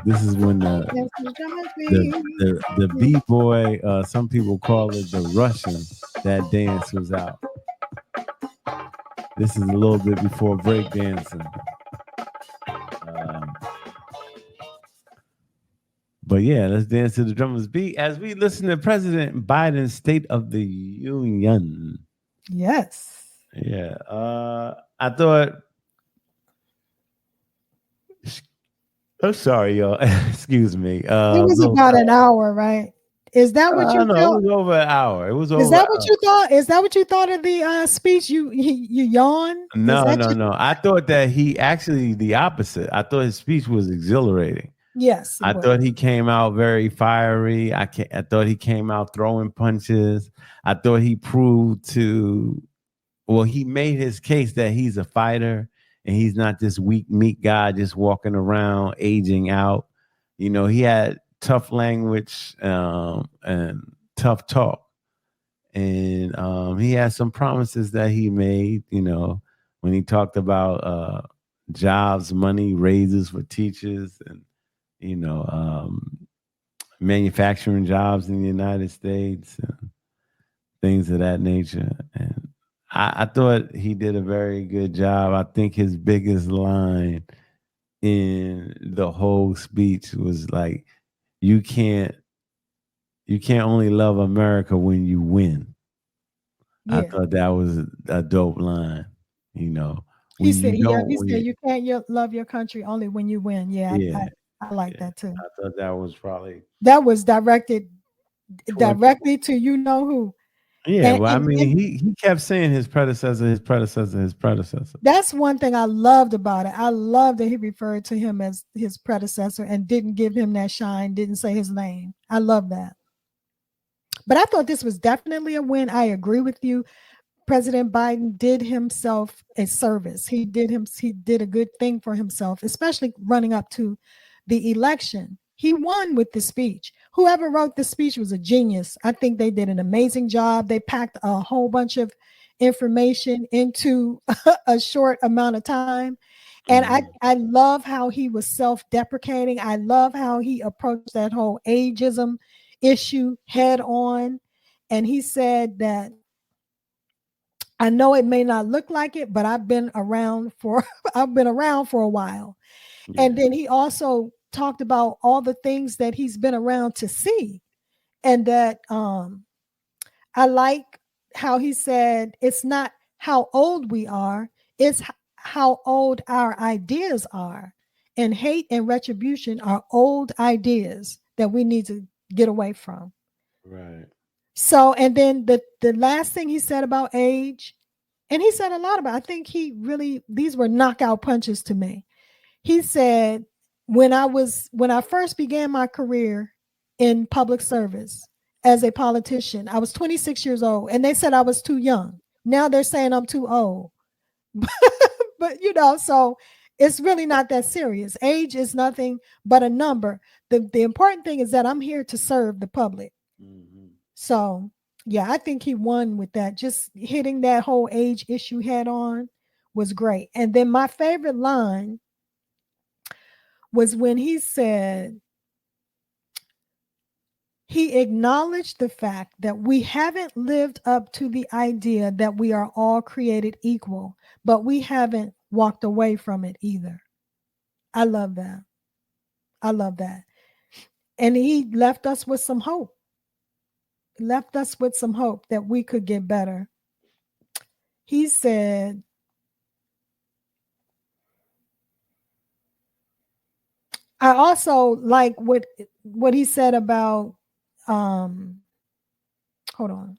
This is when Dance to the drummers the b-boy, some people call it the Russian, that dance was out. This is a little bit before breakdancing. But yeah, let's dance to the drummers beat as we listen to President Biden's State of the Union. Yes. Yeah. I thought. I'm sorry, y'all. Excuse me. It was about an hour, right? Is that what you know? felt? It was over an hour. It was over. Is that what you thought? Is that what you thought of the speech? You yawn? No. I thought that he actually the opposite. I thought his speech was exhilarating. Yes. I thought he came out very fiery. I thought he came out throwing punches. I thought he proved he made his case that he's a fighter and he's not this weak, meek guy just walking around aging out. You know, he had tough language and tough talk. And he had some promises that he made, you know, when he talked about jobs, money, raises for teachers and, you know, manufacturing jobs in the United States and things of that nature. And I thought he did a very good job. I think his biggest line in the whole speech was like, you can't only love America when you win. Yeah. I thought that was a dope line, you know. He said you can't love your country only when you win. Yeah. I like that too. I thought that was that was directed directly to you know who. Yeah, well, I mean, he kept saying his predecessor. That's one thing I loved about it. I love that he referred to him as his predecessor and didn't give him that shine, didn't say his name. I love that. But I thought this was definitely a win. I agree with you. President Biden did himself a service. He did a good thing for himself, especially running up to the election. He won with the speech. Whoever wrote the speech was a genius. I think they did an amazing job. They packed a whole bunch of information into a short amount of time. And I love how he was self-deprecating. I love how he approached that whole ageism issue head on. And he said that, I know it may not look like it, but I've been around for a while. Yeah. And then he also talked about all the things that he's been around to see. And that I like how he said, it's not how old we are, it's how old our ideas are. And hate and retribution are old ideas that we need to get away from. Right. So, and then the last thing he said about age, and he said a lot about, I think these were knockout punches to me. He said, when I first began my career in public service as a politician, I was 26 years old and they said I was too young. Now they're saying I'm too old. But you know, so it's really not that serious. Age is nothing but a number. The important thing is that I'm here to serve the public. Mm-hmm. So yeah, I think he won with that. Just hitting that whole age issue head on was great. And then my favorite line was when he said, he acknowledged the fact that we haven't lived up to the idea that we are all created equal, but we haven't walked away from it either. I love that. I love that. And he left us with some hope. Left us with some hope that we could get better. He said, I also like what he said about, hold on.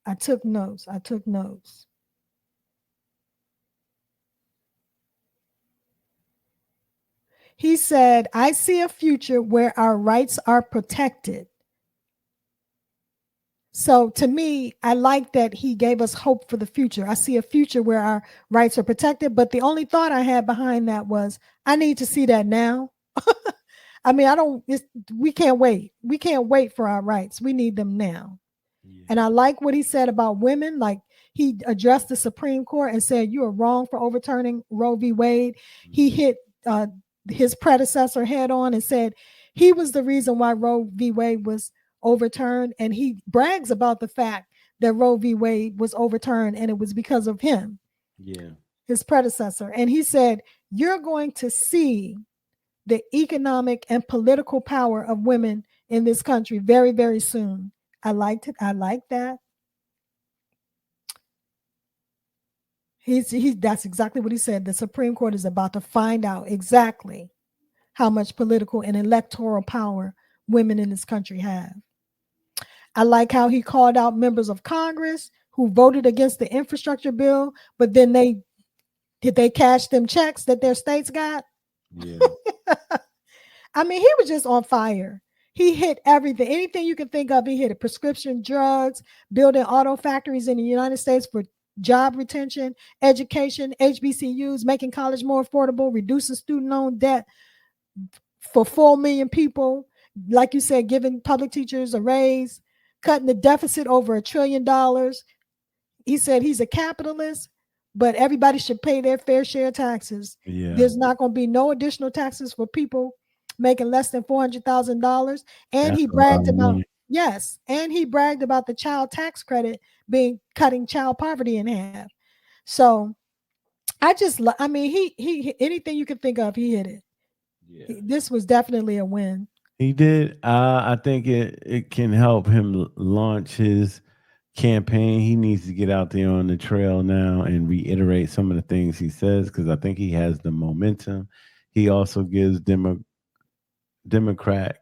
I took notes. He said, I see a future where our rights are protected. So to me, I like that he gave us hope for the future. I see a future where our rights are protected. But the only thought I had behind that was, I need to see that now. I mean, we can't wait. We can't wait for our rights. We need them now. Yeah. And I like what he said about women. Like, he addressed the Supreme Court and said, you are wrong for overturning Roe v. Wade. He hit his predecessor head on and said he was the reason why Roe v. Wade was overturned. And he brags about the fact that Roe v. Wade was overturned and it was because of him, Yeah. his predecessor. And he said, you're going to see the economic and political power of women in this country very, very soon. I liked it. I like that. He's that's exactly what he said. The Supreme Court is about to find out exactly how much political and electoral power women in this country have. I like how he called out members of Congress who voted against the infrastructure bill, but then they cash them checks that their states got. Yeah. I mean, he was just on fire. He hit everything, anything you can think of. He hit it. Prescription drugs, building auto factories in the United States for job retention, education, HBCUs, making college more affordable, reducing student loan debt for 4 million people. Like you said, giving public teachers a raise, cutting the deficit over $1 trillion. He said he's a capitalist, but everybody should pay their fair share of taxes. Yeah. There's not going to be no additional taxes for people making less than $400,000. And he bragged about, yes, and he bragged about the child tax credit being cutting child poverty in half. So I mean, he anything you can think of, he hit it. Yeah. This was definitely a win. He did. I think it can help him launch his campaign. He needs to get out there on the trail now and reiterate some of the things he says, because I think he has the momentum. He also gives Democratic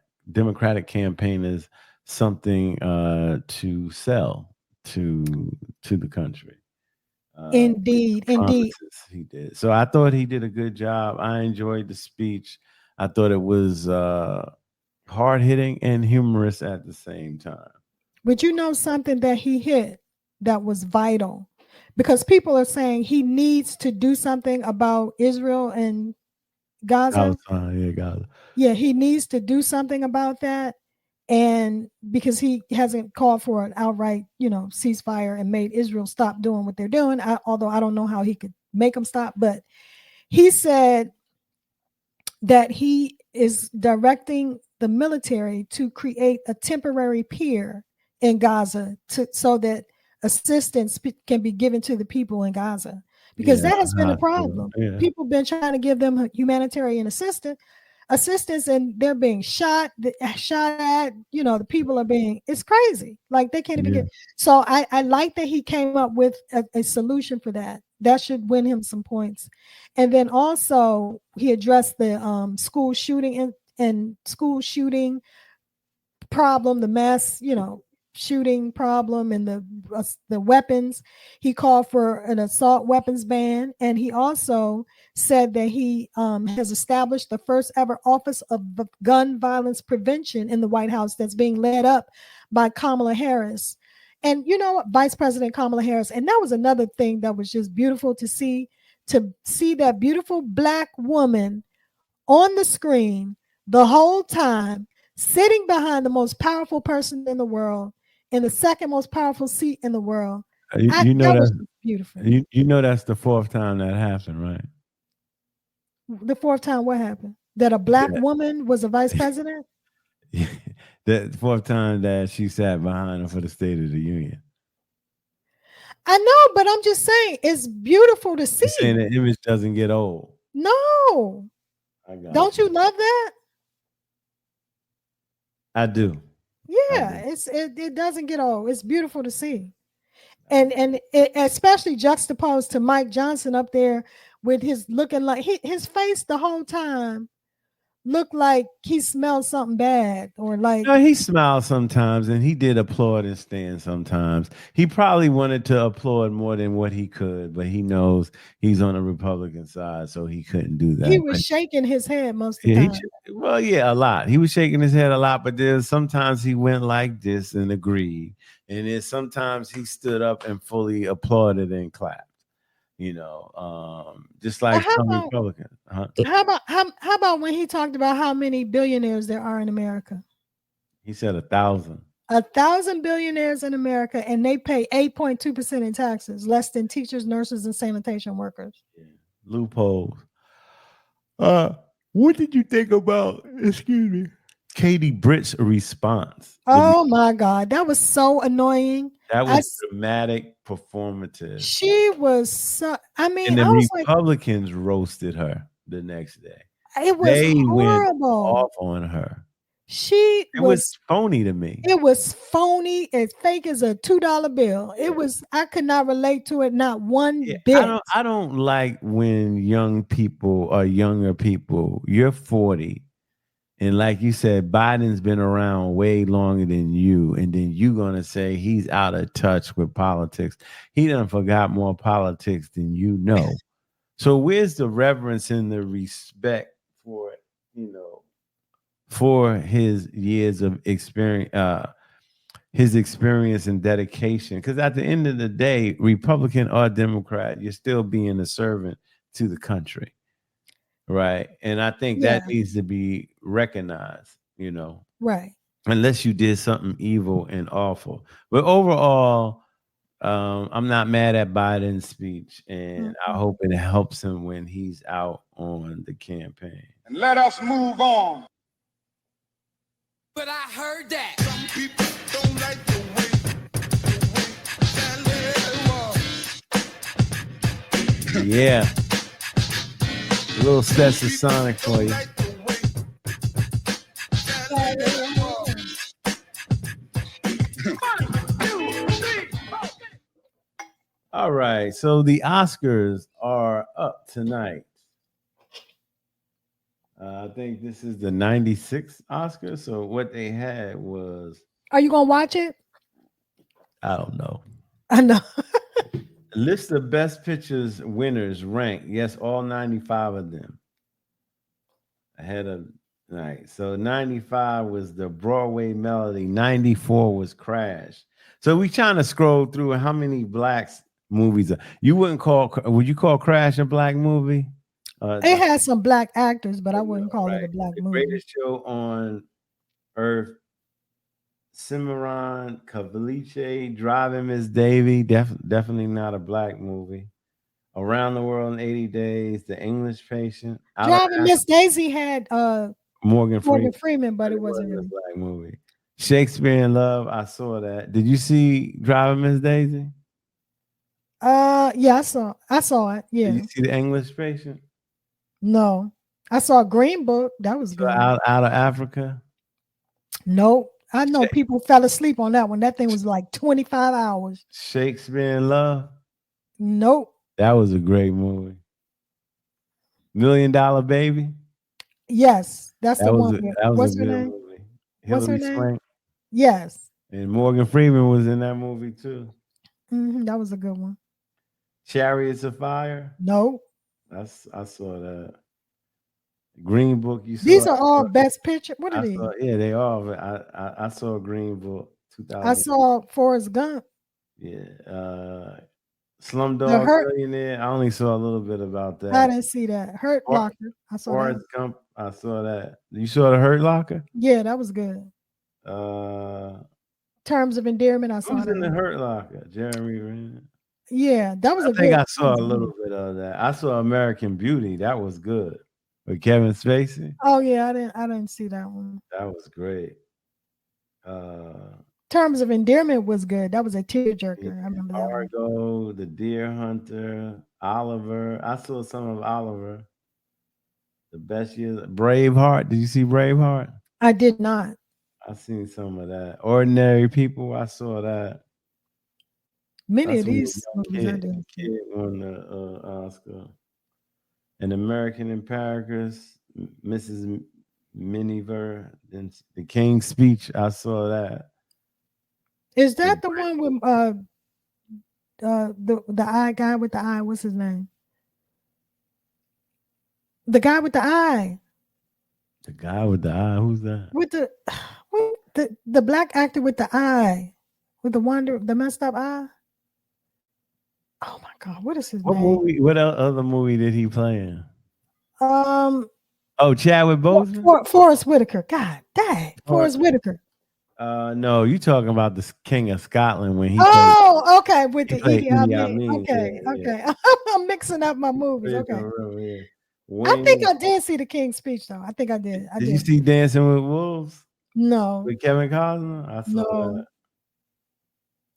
campaigners something to sell to the country. Indeed. He did. So I thought he did a good job. I enjoyed the speech. I thought it was hard-hitting and humorous at the same time. But you know something that he hit that was vital, because people are saying he needs to do something about Israel and Gaza. Gaza. Yeah, he needs to do something about that. And because he hasn't called for an outright, ceasefire and made Israel stop doing what they're doing. Although I don't know how he could make them stop, but he said that he is directing the military to create a temporary pier in Gaza so that assistance can be given to the people in Gaza, because that has been a problem. Yeah. People have been trying to give them humanitarian assistance, and they're being shot at. The people are being, it's crazy. Like, they can't even get. So I like that he came up with a solution for that. That should win him some points. And then also he addressed the school shooting and school shooting problem, the mass, shooting problem, and the weapons. He called for an assault weapons ban, and he also said that he has established the first ever Office of Gun Violence Prevention in the White House that's being led up by Kamala Harris. And Vice President Kamala Harris. And that was another thing that was just beautiful to see that beautiful Black woman on the screen the whole time, sitting behind the most powerful person in the world, in the second most powerful seat in the world. That was beautiful. You know that's the fourth time that happened, right? The fourth time what happened? That a Black woman was a vice president? The fourth time that she sat behind him for the State of the Union. I know, but I'm just saying, it's beautiful to see. You're saying the image doesn't get old. No. Don't you love that? I do. Yeah, it doesn't get old. It's beautiful to see. And it, especially juxtaposed to Mike Johnson up there with his looking like his face the whole time looked like he smelled something bad, or like. No, he smiled sometimes, and he did applaud and stand sometimes. He probably wanted to applaud more than what he could, but he knows he's on the Republican side, so he couldn't do that. He was shaking his head most of the time. A lot. He was shaking his head a lot, but there's sometimes he went like this and agreed, and then sometimes he stood up and fully applauded and clapped. Just like some Republicans. How about when he talked about how many billionaires there are in America? He said 1,000. 1,000 billionaires in America, and they pay 8.2% in taxes, less than teachers, nurses, and sanitation workers. Yeah. Loopholes. What did you think about, excuse me, Katie Britt's response? Oh my God, that was so annoying. That was dramatic, performative. She was so, I mean, And the I was Republicans roasted her the next day. it was They went horrible. off on her. It was phony to me. It was phony, as fake as a $2 bill. It was, I could not relate to it, not one bit. I don't like when young people or younger people, you're 40, and like you said, Biden's been around way longer than you, and then you're gonna say he's out of touch with politics. He done forgot more politics than you know. So where's the reverence and the respect for, for his years of experience, his experience and dedication? Because at the end of the day, Republican or Democrat, you're still being a servant to the country, right? And I think that needs to be recognized, Right. Unless you did something evil and awful. But overall, I'm not mad at Biden's speech, and I hope it helps him when he's out on the campaign. And let us move on. But I heard that some people don't like the way Yeah. A little Stetsasonic for you. All right. So the Oscars are up tonight. I think this is the 96th Oscar. So what they had was... Are you going to watch it? I don't know. I know. List of best pictures winners ranked. Yes, all 95 of them. Ahead of night. So 95 was the Broadway Melody. 94 was Crash. So we trying to scroll through how many blacks movies are. Would you call Crash a black movie? It has some black actors, but I wouldn't call it a black movie. The greatest show on earth. Cimarron, Cavalice, Driving Miss Davy, definitely not a black movie. Around the World in 80 Days, The English Patient. Driving Miss Daisy had Morgan Freeman, but it wasn't really a black movie. Shakespeare in Love, I saw that. Did you see Driving Miss Daisy? Yeah, I saw it. Yeah. Did you see The English Patient? No. I saw Green Book. That was good. Out of Africa? Nope. I know people fell asleep on that one. That thing was like 25 hours. Shakespeare in Love? Nope. That was a great movie. $1 Million Baby? Yes, that's the one. What's her name? Movie. What's her name? Swank. Yes. And Morgan Freeman was in that movie too. That was a good one. Chariots of Fire? No. I saw that. Green Book. These are all best picture. What are these? Yeah, they are. I saw Green Book 2000. I saw Forrest Gump. Yeah. Slumdog Millionaire. I only saw a little bit about that. I didn't see that. Hurt Locker. I saw Forrest Gump. I saw that. You saw the Hurt Locker? Yeah, that was good. Terms of Endearment. I saw who's that. in the Hurt Locker? Jeremy Renner. Yeah, that was I think I saw a little bit of that. I saw American Beauty. That was good. With Kevin Spacey. Oh yeah, I didn't see that one. That was great. Terms of Endearment was good. That was a tearjerker. I remember that. Argo, The Deer Hunter, Oliver. I saw some of Oliver. The Best Years. Braveheart. Did you see Braveheart? I did not. I seen some of that. Ordinary People. I saw that. Many of these movies I did. Kid won the Oscar. An American in Paris, Mrs. Miniver, then The King's Speech. I saw that. Is that the one with the eye guy with the eye? What's his name? The guy with the eye. The guy with the eye. Who's that? With the black actor with the eye, with the messed up eye. Oh my God, what is his name? Movie? What other movie did he play in? Chadwick Boseman. Forrest Whitaker. God dang, Forrest Whitaker. No, you talking about the King of Scotland when Oh, okay, with he the played Idi Idi Amin. Amin. Yeah, Okay, yeah. okay. I'm mixing up my movies. Yeah, Okay. for real, yeah. I think Wayne, I did see the King's Speech though. I think I did. I did you did. see Dancing with Wolves No, with Kevin Costner? I saw that.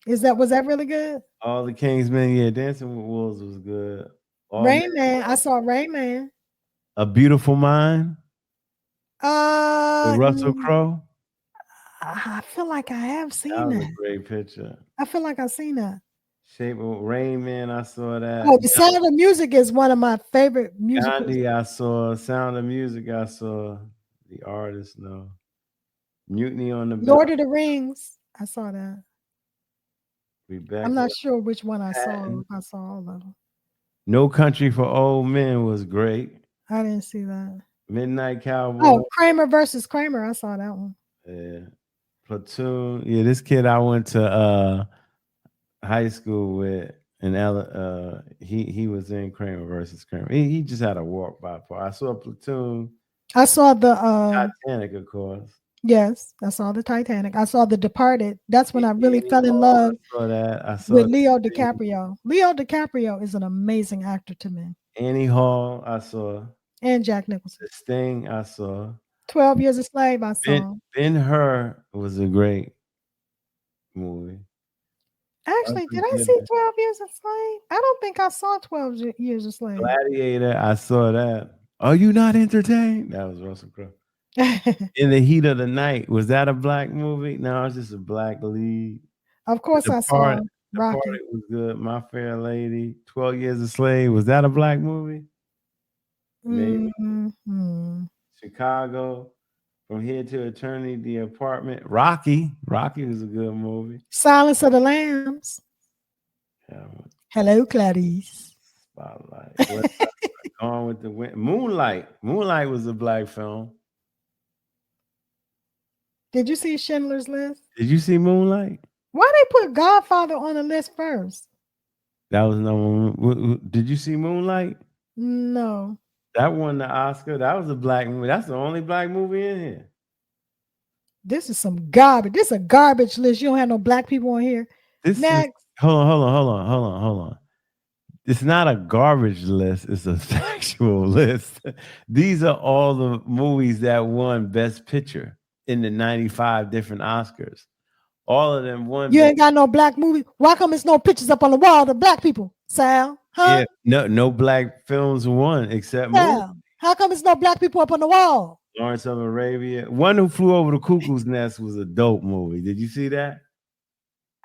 no. Was that really good? All the Kingsmen, yeah. Dancing with Wolves was good. All Men, Rain Man. I saw Rain Man. A Beautiful Mind with Uh, Russell mm, Crowe. I feel like I have That seen was a that. great picture. I feel like I've seen that. Shape of Rain Man, I saw that. Oh, The Sound of Music is one of my favorite musicals. Gandhi, I saw. Sound of Music, I saw. The Artist, no. Mutiny on the Bounty. Lord of the Rings. I saw that. I'm Rebecca not sure which one I saw. Patton. If I saw all of them. No Country for Old Men was great. I didn't see that. Midnight Cowboy. Oh, Kramer versus Kramer. I saw that one. Yeah. Platoon. Yeah, this kid I went to high school with and he was in Kramer versus Kramer. He just had a walk by part. I saw Platoon, I saw the Titanic, of course. yes, I saw the Titanic. I saw The Departed. That's when I really Annie fell in Hall, love I saw that. I saw with Leo DiCaprio. Leo DiCaprio is an amazing actor to me. Annie Hall, I saw. And Jack Nicholson. The Sting, I saw. 12 Years a Slave, I Ben saw. Ben-Hur was a great movie. Actually, did I see 12 Years a Slave? I don't think I saw 12 Years a Slave. Gladiator, I saw that. Are you not entertained? That was Russell Crowe. In the Heat of the Night, was that a black movie? No, it's just a black lead. Of course, I saw The Rocky. Party was good. My Fair Lady, 12 Years a Slave. Was that a black movie? Maybe. Mm-hmm. Chicago, From Here to Eternity, The Apartment. Rocky was a good movie. Silence of the Lambs. Yeah. Hello, Clarice. Spotlight. Gone with the Wind. Moonlight was a black film. Did you see Schindler's List? Did you see Moonlight? Why they put Godfather on the list first? That was number one. Did you see Moonlight? No. That won the Oscar. That was a black movie. That's the only black movie in here. This is some garbage. This is a garbage list. You don't have no black people on here. Next. Hold on. It's not a garbage list. It's a factual list. These are all the movies that won Best Picture in the 95 different Oscars. All of them won. You ain't got no black movie. Why come there's no pictures up on the wall of black people, Sal? Huh? Yeah, no black films won except Sal, how come there's no black people up on the wall? Lawrence of Arabia. One Who Flew Over the Cuckoo's Nest was a dope movie. Did you see that?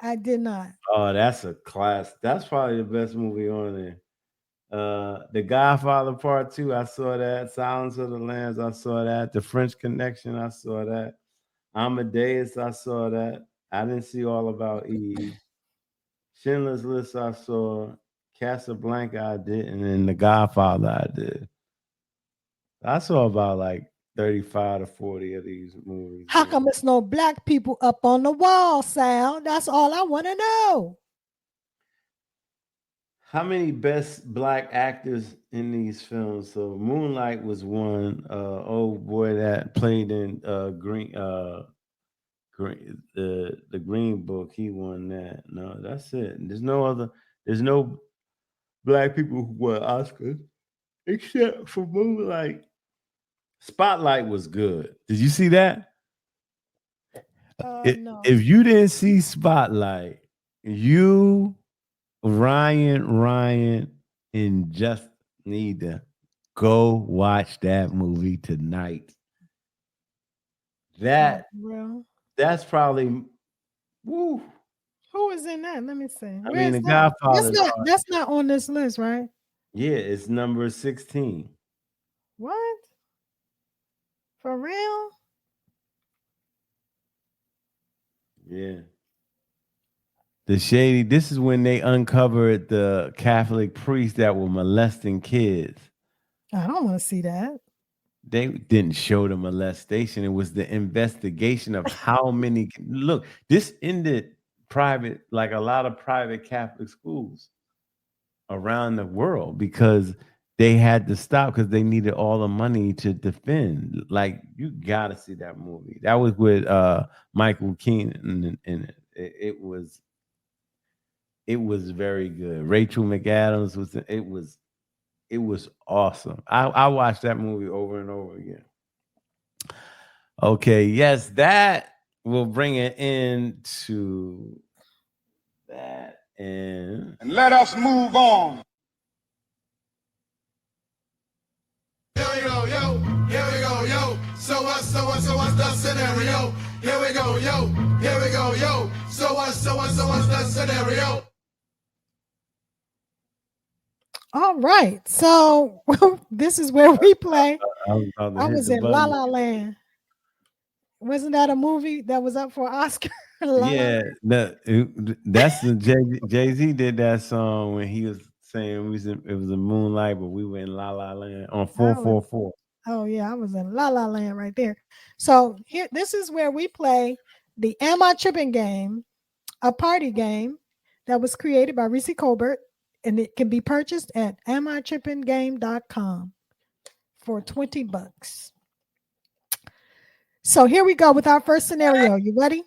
I did not. Oh, that's a class. That's probably the best movie on there. The Godfather Part 2, I saw that. Silence of the Lambs, I saw that. The French Connection, I saw that. Amadeus, I saw that. I didn't see All About Eve. Schindler's List, I saw. Casablanca, I did. And then The Godfather, I did. I saw about like 35 to 40 of these movies. How come there's no black people up on the wall, Sal? That's all I want to know. How many best black actors in these films? So Moonlight was one. Old boy that played in the Green Book, he won that. No, that's it. There's no black people who won Oscars except for Moonlight. Spotlight was good. Did you see that? No. If you didn't see Spotlight, you, Ryan, and just need to go watch that movie tonight. That's probably woo. Who is in that? Let me see. I mean, The Godfather. That's not on this list, right? Yeah, it's number 16. What? For real? Yeah. The shady. This is when they uncovered the Catholic priests that were molesting kids. I don't want to see that. They didn't show the molestation. It was the investigation of how many. Look, this ended private, like a lot of private Catholic schools around the world, because they had to stop because they needed all the money to defend. Like, you gotta see that movie. That was with Michael Keaton in it. It was very good. Rachel McAdams was it was awesome. I watched that movie over and over again. Okay, yes, that will bring it into that and let us move on. Here we go, yo. Here we go, yo. So what's the scenario? Here we go, yo. Here we go, yo. So what's the scenario? All right. So this is where we play. I was in La La Land. Wasn't that a movie that was up for Oscar? Yeah, that's the Jay-Z did that song when he was saying it was a moonlight, but we were in La La Land on 444. Oh yeah, I was in La La Land right there. So here, this is where we play the Am I Tripping game, a party game that was created by Reese Colbert, and it can be purchased at amitrippinggame.com for $20. So here we go with our first scenario. You ready?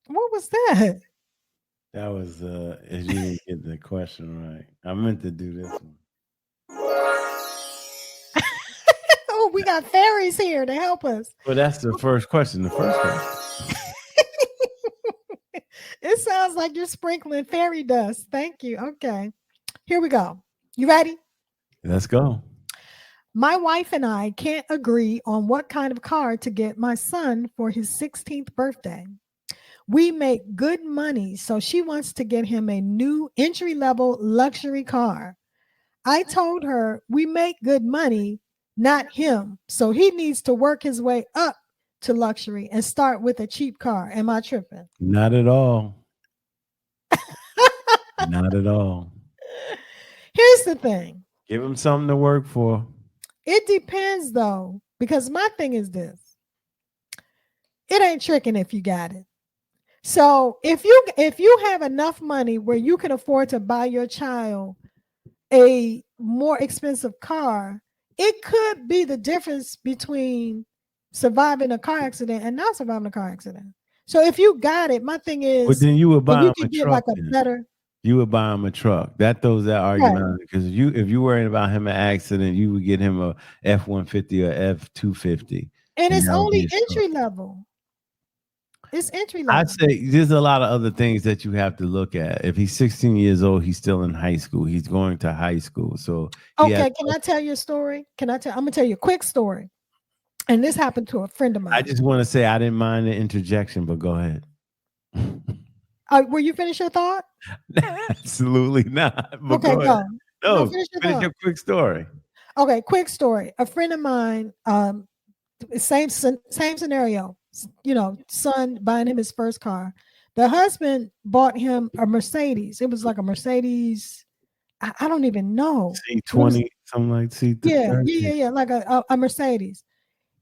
What was that? That was if you didn't get the question right. I meant to do this one. Oh, we got fairies here to help us. Well, that's the first question. The first question. It sounds like you're sprinkling fairy dust. Thank you. Okay. Here we go. You ready? Let's go. My wife and I can't agree on what kind of car to get my son for his 16th birthday. We make good money, so she wants to get him a new entry-level luxury car. I told her we make good money, not him, so he needs to work his way up to luxury and start with a cheap car. Am I tripping? Not at all. Not at all. Here's the thing. Give him something to work for. It depends though, because my thing is this. It ain't tricking if you got it. So if you have enough money where you can afford to buy your child a more expensive car, it could be the difference between surviving a car accident and not surviving a car accident. So if you got it, my thing is, but then you would buy him a get truck. Like a better. You would buy him a truck. That throws that argument out, because if you worried about him an accident, you would get him a F-150 or F-250. And it's only entry level. It's entry level. I'd say there's a lot of other things that you have to look at. If he's 16 years old, he's still in high school. He's going to high school. So okay, can I tell you a story? I'm gonna tell you a quick story. And this happened to a friend of mine. I just want to say I didn't mind the interjection, but go ahead. Were you finished your thought? Absolutely not. But okay, go. No, finish your quick story. Okay, quick story. A friend of mine, same scenario. You know, son buying him his first car. The husband bought him a Mercedes. It was like a Mercedes. I don't even know. C20, something like C30. Yeah, like a Mercedes.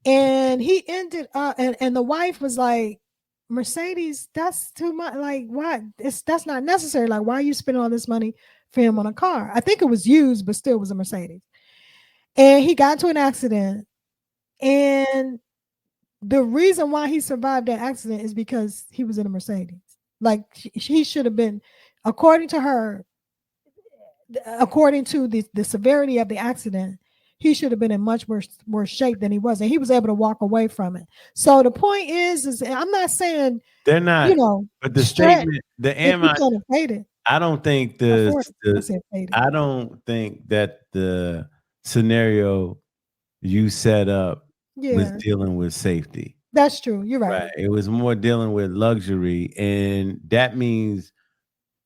And he ended up, and the wife was like, Mercedes, that's too much. Like, why? That's not necessary. Like, why are you spending all this money for him on a car? I think it was used, but still was a Mercedes. And he got into an accident. And the reason why he survived that accident is because he was in a Mercedes. Like, he should have been, according to her, according to the severity of the accident, he should have been in much worse shape than he was, and he was able to walk away from it. So the point is I'm not saying they're not, you know, but the statement, the I don't think I don't think that the scenario you set up was dealing with safety. That's true. You're right. It was more dealing with luxury, and that means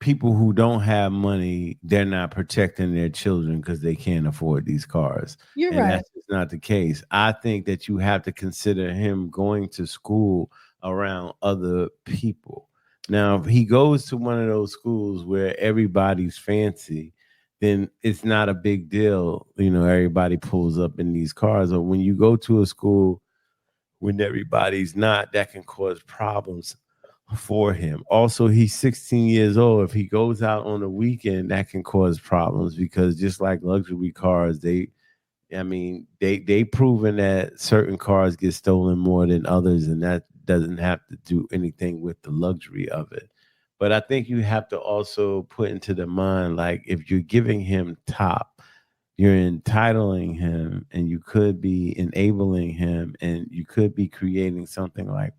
people who don't have money, they're not protecting their children because they can't afford these cars. You're right. That's just not the case. I think that you have to consider him going to school around other people. Now, if he goes to one of those schools where everybody's fancy, then it's not a big deal. You know, everybody pulls up in these cars. Or when you go to a school when everybody's not, that can cause problems for him. Also, he's 16 years old. If he goes out on the weekend, that can cause problems because just like luxury cars, they proven that certain cars get stolen more than others, and that doesn't have to do anything with the luxury of it. But I think you have to also put into the mind, like if you're giving him top, you're entitling him, and you could be enabling him, and you could be creating something like,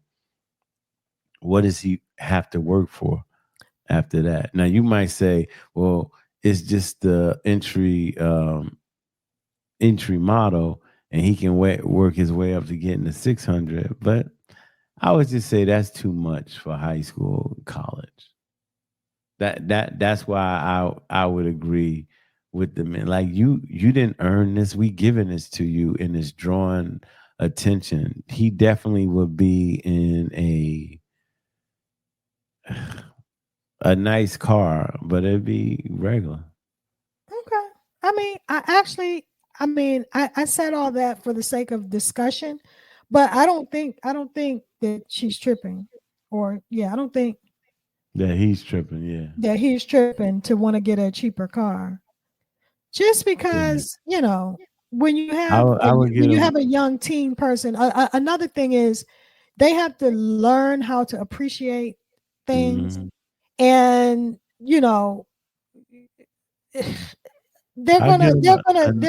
what does he have to work for after that? Now you might say, well, it's just the entry model, and he can work his way up to getting the 600. But I would just say that's too much for high school, college. That's why I would agree with the men. Like you didn't earn this. We giving this to you, and it's drawing attention. He definitely would be in a nice car, but it'd be regular. Okay. I said all that for the sake of discussion, but I don't think that she's tripping, or I don't think That he's tripping, yeah. that he's tripping to want to get a cheaper car. Just because, when you have I would get him. a young teen person, another thing is they have to learn how to appreciate things, Mhm. and they're I get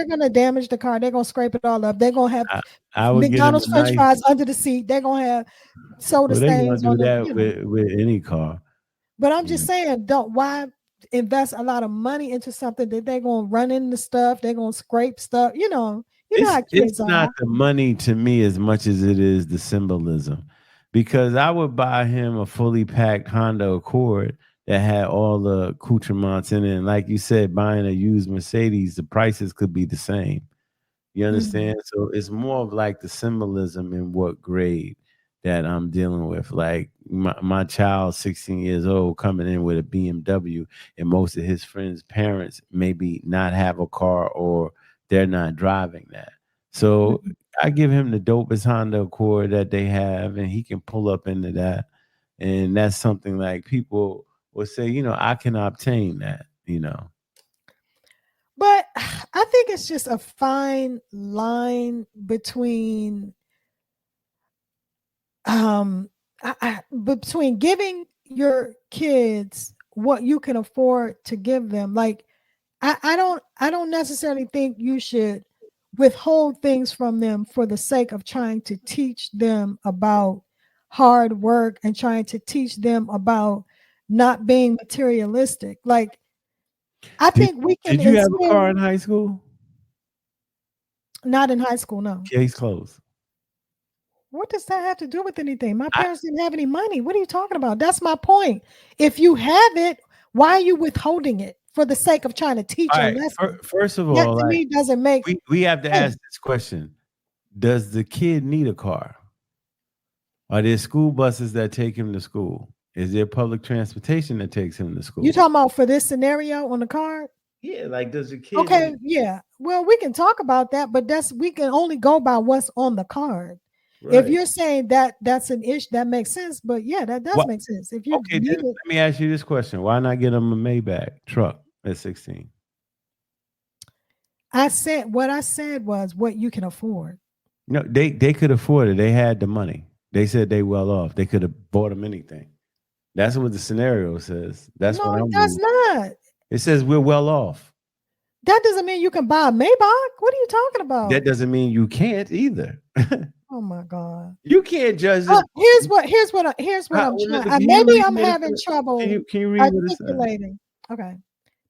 gonna damage the car. They're gonna scrape it all up. They're gonna have I would get him McDonald's a French nice. fries under the seat. They're gonna have soda Well, they're gonna stains do on them. that with any car. But I'm Yeah. just saying, why invest a lot of money into something that they're gonna run into stuff? They're gonna scrape stuff. You know how kids It's are. not the money to me as much as it is the symbolism, because I would buy him a fully packed Honda Accord that had all the accoutrements in it. And like you said, buying a used Mercedes, the prices could be the same. You Mhm. understand? So it's more of like the symbolism in what grade that I'm dealing with. Like my child, 16 years old, coming in with a BMW, and most of his friends' parents maybe not have a car or they're not driving that. So Mhm. I give him the dopest Honda Accord that they have, and he can pull up into that. And that's something like people will say, I can obtain that. But I think it's just a fine line between between giving your kids what you can afford to give them. Like I don't necessarily think you should withhold things from them for the sake of trying to teach them about hard work and trying to teach them about not being materialistic. Like I Did, think we can did you have a car instill. in high school? Not in high school, no. Case closed. What does that have to do with anything? My parents didn't have any money. What are you talking about? That's my point. If you have it, why are you withholding it for the sake of trying to teach All a right. lesson? First of That all, to like me doesn't make we have to sense. ask this question: does the kid need a car? Are there school buses that take him to school? Is there public transportation that takes him to You school? talking about for this scenario on the card? Yeah, like does the kid Okay, need? yeah. Well, we can talk about that, but we can only go by what's on the card. If Right. you're saying that that's an issue, that makes sense. But yeah, that does What? make sense. If you Okay, then need it, let me ask you this question: why not get him a Maybach truck at 16? what I said was what you can afford. No, they could afford it. They had the money. They said they well off. They could have bought him anything. That's what the scenario says. That's what No, it I'm does reading. not. It says we're well off. That doesn't mean you can buy a Maybach. What are you talking That about? doesn't mean you can't either. Oh my God. You can't judge it. Here's what I'm trying. Can you Maybe read I'm what it having says? trouble Can you read what it says? articulating. Okay.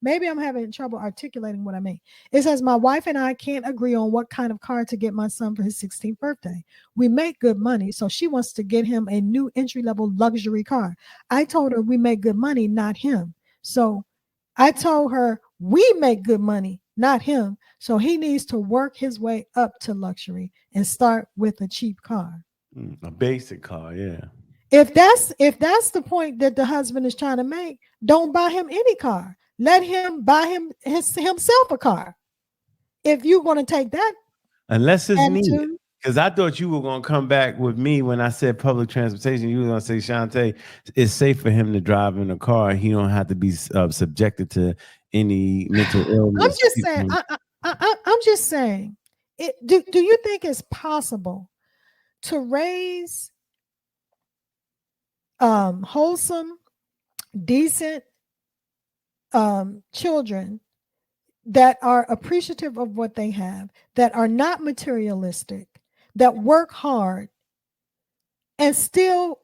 Maybe I'm having trouble articulating what I mean. It says, my wife and I can't agree on what kind of car to get my son for his 16th birthday. We make good money, so she wants to get him a new entry-level luxury car. I told her we make good money, not him. So I told her we make good money, not him. So he needs to work his way up to luxury and start with a cheap car. A basic car, yeah. If that's the point that the husband is trying to make, don't buy him any car. Let him buy himself a car. If you're going to take that Unless it's needed. attitude, Because I thought you were going to come back with me when I said public transportation. You were going to say, Shantae, it's safe for him to drive in a car. He don't have to be subjected to any mental illness. I'm just saying. I'm just saying. Do you think it's possible to raise wholesome, decent children that are appreciative of what they have, that are not materialistic, that work hard, and still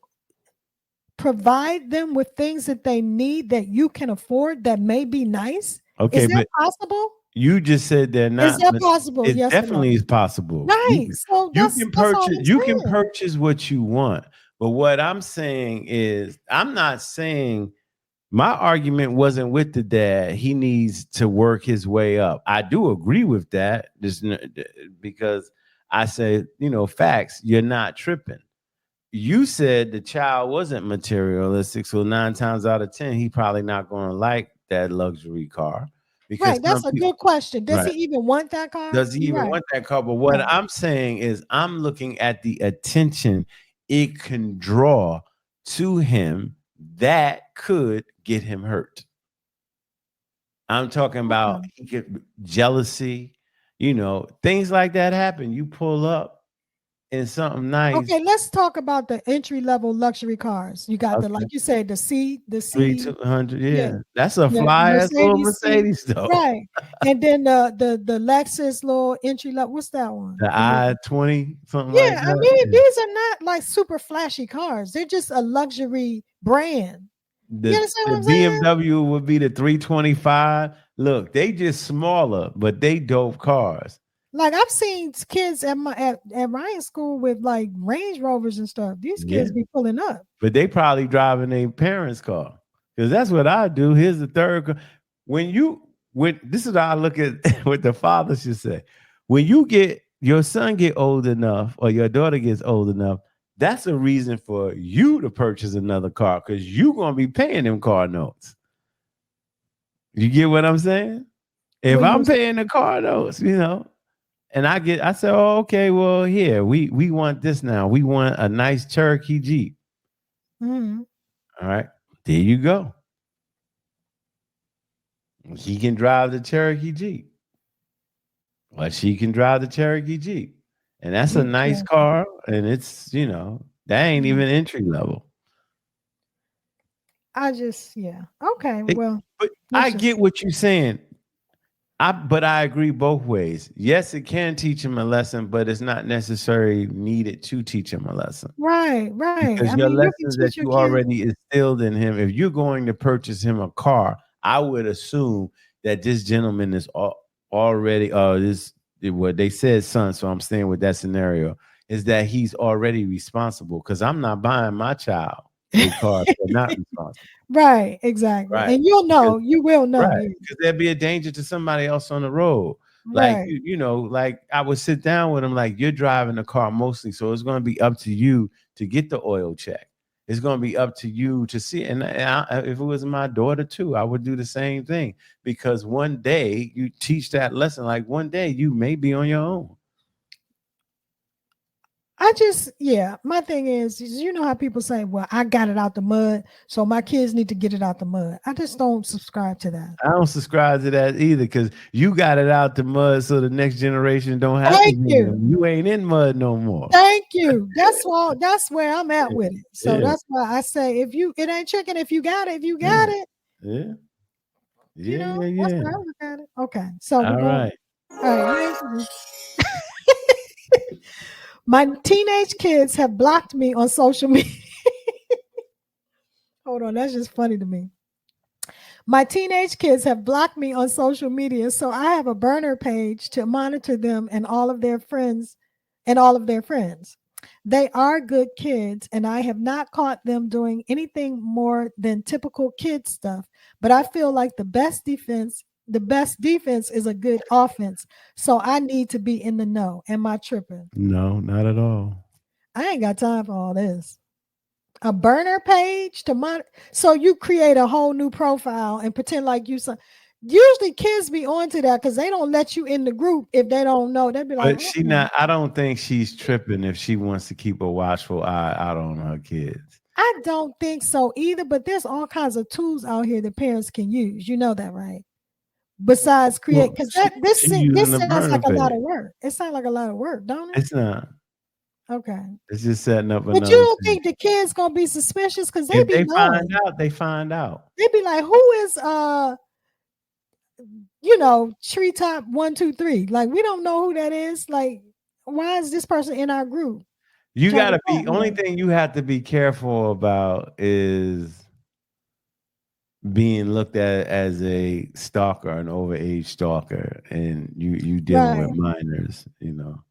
provide them with things that they need that you can afford that may be nice? Okay, is that possible? You just said they're not. Is that possible? It yes, definitely is possible. Right. So You that's can all purchase. I'm You can saying. purchase what you want. But what I'm saying is, I'm not saying my argument wasn't with the dad. He needs to work his way up. I do agree with that, because I said, facts. You're not tripping. You said the child wasn't materialistic, so 9 times out of 10, he probably not going to like that luxury car. Because Right. That's a good question. Does he even want that car? Does he even want that car? But what I'm saying is, I'm looking at the attention it can draw to him that could get him hurt. I'm talking about he could jealousy, things like that happen. You pull up in something nice. Okay, let's talk about the entry level luxury cars. You got the, like you said, the C, 3200. Yeah, that's a fly ass little Mercedes though. Right, and then the Lexus little entry level. What's that one? The I-20, something yeah, like that. I mean, these are not like super flashy cars. They're just a luxury brand. You understand what I'm saying? BMW would be the 325. Look, they just smaller, but they dope cars. Like I've seen kids at Ryan's school with like Range Rovers and stuff. These kids be pulling up. But they probably driving their parents' car. Because that's what I do. Here's the third car. This is how I look at what the father should say. When your son get old enough or your daughter gets old enough, that's a reason for you to purchase another car, because you're going to be paying them car notes. You get what I'm saying? If I'm paying the car notes, and I said, oh, okay, well, here, we want this now. We want a nice Cherokee Jeep. Mm-hmm. All right, there you go. He can drive the Cherokee Jeep. Or she can drive the Cherokee Jeep. And that's a nice car. And it's, that ain't even entry level. Okay, well. But I get what you're saying. But I agree both ways. Yes, it can teach him a lesson, but it's not necessarily needed to teach him a lesson. Right. Because your lessons that you already instilled in him, if you're going to purchase him a car, I would assume that this gentleman is already, what they said, son, so I'm staying with that scenario, is that he's already responsible, because I'm not buying my child a car if they're not responsible. Right, exactly. Right. And you will know. Right. Because there'd be a danger to somebody else on the road. Like, like I would sit down with him, like, you're driving the car mostly, so it's going to be up to you to get the oil check. It's going to be up to you to see. And if it was my daughter too, I would do the same thing, because one day you teach that lesson. Like, one day you may be on your own. My thing is, how people say, well, I got it out the mud, so my kids need to get it out the mud. I just don't subscribe to that. I don't subscribe to that either, because you got it out the mud so the next generation don't have to. You ain't in mud no more. Thank you. That's where I'm at with it. So that's why I say, it ain't chicken if you got it. If you got it. Yeah. That's how I look at it. Okay. So all right. My teenage kids have blocked me on social media. Hold on, that's just funny to me. My teenage kids have blocked me on social media, so I have a burner page to monitor them and all of their friends. They are good kids, and I have not caught them doing anything more than typical kid stuff. But I feel like the best defense is a good offense. So I need to be in the know. Am I tripping? No, not at all. I ain't got time for all this. A burner page to monitor. So you create a whole new profile and pretend like Usually kids be onto that because they don't let you in the group if they don't know. They'd be like, But she not. I don't think she's tripping if she wants to keep a watchful eye out on her kids. I don't think so either, but there's all kinds of tools out here that parents can use. You know that, right? Besides create, Well, because she using this the sounds burner like a lot page. of work. It sounds like a lot of work, don't it? It's not. Okay. It's just setting up But you another don't thing. think the kids gonna be suspicious because they If be they find knowing. out, they find out. They be like, who is you know, treetop 123? Like, we don't know who that is. Like, why is this person in our group? You Trying to gotta talk be. to Only them. thing you have to be careful about is being looked at as a stalker, an overage stalker, and you dealing with Right. minors. You know.